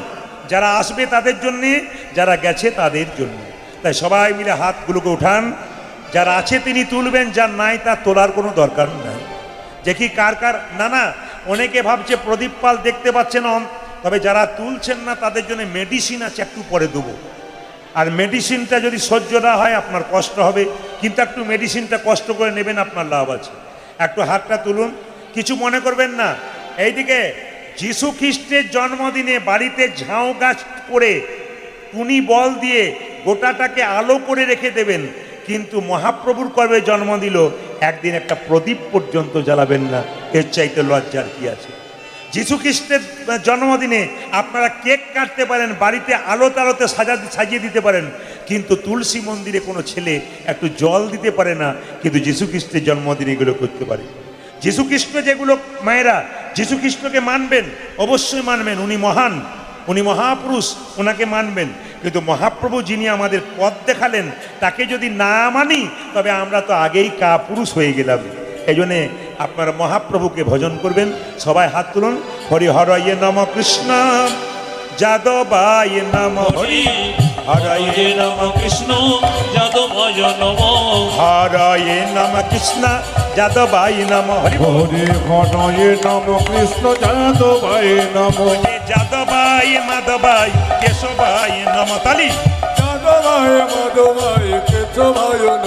যারা আসবে তাদের জন্যে, যারা গেছে তাদের জন্য। তাই সবাই মিলে হাতগুলোকে উঠান। যারা আছে তিনি তুলবেন, যার নাই তার তোলার কোনো দরকার নাই। দেখি কার কার, না না অনেকে ভাবছে প্রদীপ পাল দেখতে পাচ্ছেন, তবে যারা তুলছেন না তাদের জন্য মেডিসিন আছে, একটু পরে দেবো। আর মেডিসিনটা যদি সহ্য না হয় আপনার কষ্ট হবে, কিন্তু একটু মেডিসিনটা কষ্ট করে নেবেন, আপনার লাভ আছে। একটু হাতটা তুলুন, কিছু মনে করবেন না। এইদিকে যীশু খ্রিস্টের জন্মদিনে বাড়িতে ঝাউ গাছ করে টুনি বল দিয়ে গোটাটাকে আলো করে রেখে দেবেন, কিন্তু মহাপ্রভুর কবে জন্ম দিল একদিন একটা প্রদীপ পর্যন্ত জ্বালাবেন না, এর চাইতে লজ্জার কি আছে? যীশু খ্রিস্টের জন্মদিনে আপনারা কেক কাটতে পারেন, বাড়িতে আলো তালোতে সাজিয়ে দিতে পারেন, কিন্তু তুলসী মন্দিরে কোনো ছেলে একটু জল দিতে পারে না, কিন্তু যীশু খ্রিস্টের জন্মদিনে এগুলো করতে পারে। যীশু খ্রিস্ট যেগুলো, মায়েরা যীশু খ্রিস্টকে মানবেন, অবশ্যই মানবেন, উনি মহান, উনি মহাপুরুষ, ওনাকে মানবেন। কিন্তু মহাপ্রভু যিনি আমাদের পথ দেখালেন তাকে যদি না মানি, তবে আমরা তো আগেই কাপুরুষ হয়ে গেলাম। এই জন্যে আপনারা মহাপ্রভুকে ভজন করবেন। সবাই হাত তুলুন। হরি হরয়ে নম কৃষ্ণ যাদবায় নম, হরি হরয়ে নম কৃষ্ণ যাদবায় নম, হরয়ে নম কৃষ্ণ যাদবায় নম, হরি হরে হরয়ে নম কৃষ্ণ যাদবায় নম, যাদবায় মাধবায় কেশবায় নম। তালি যাদবায় মাধবায় কেশবায় নম।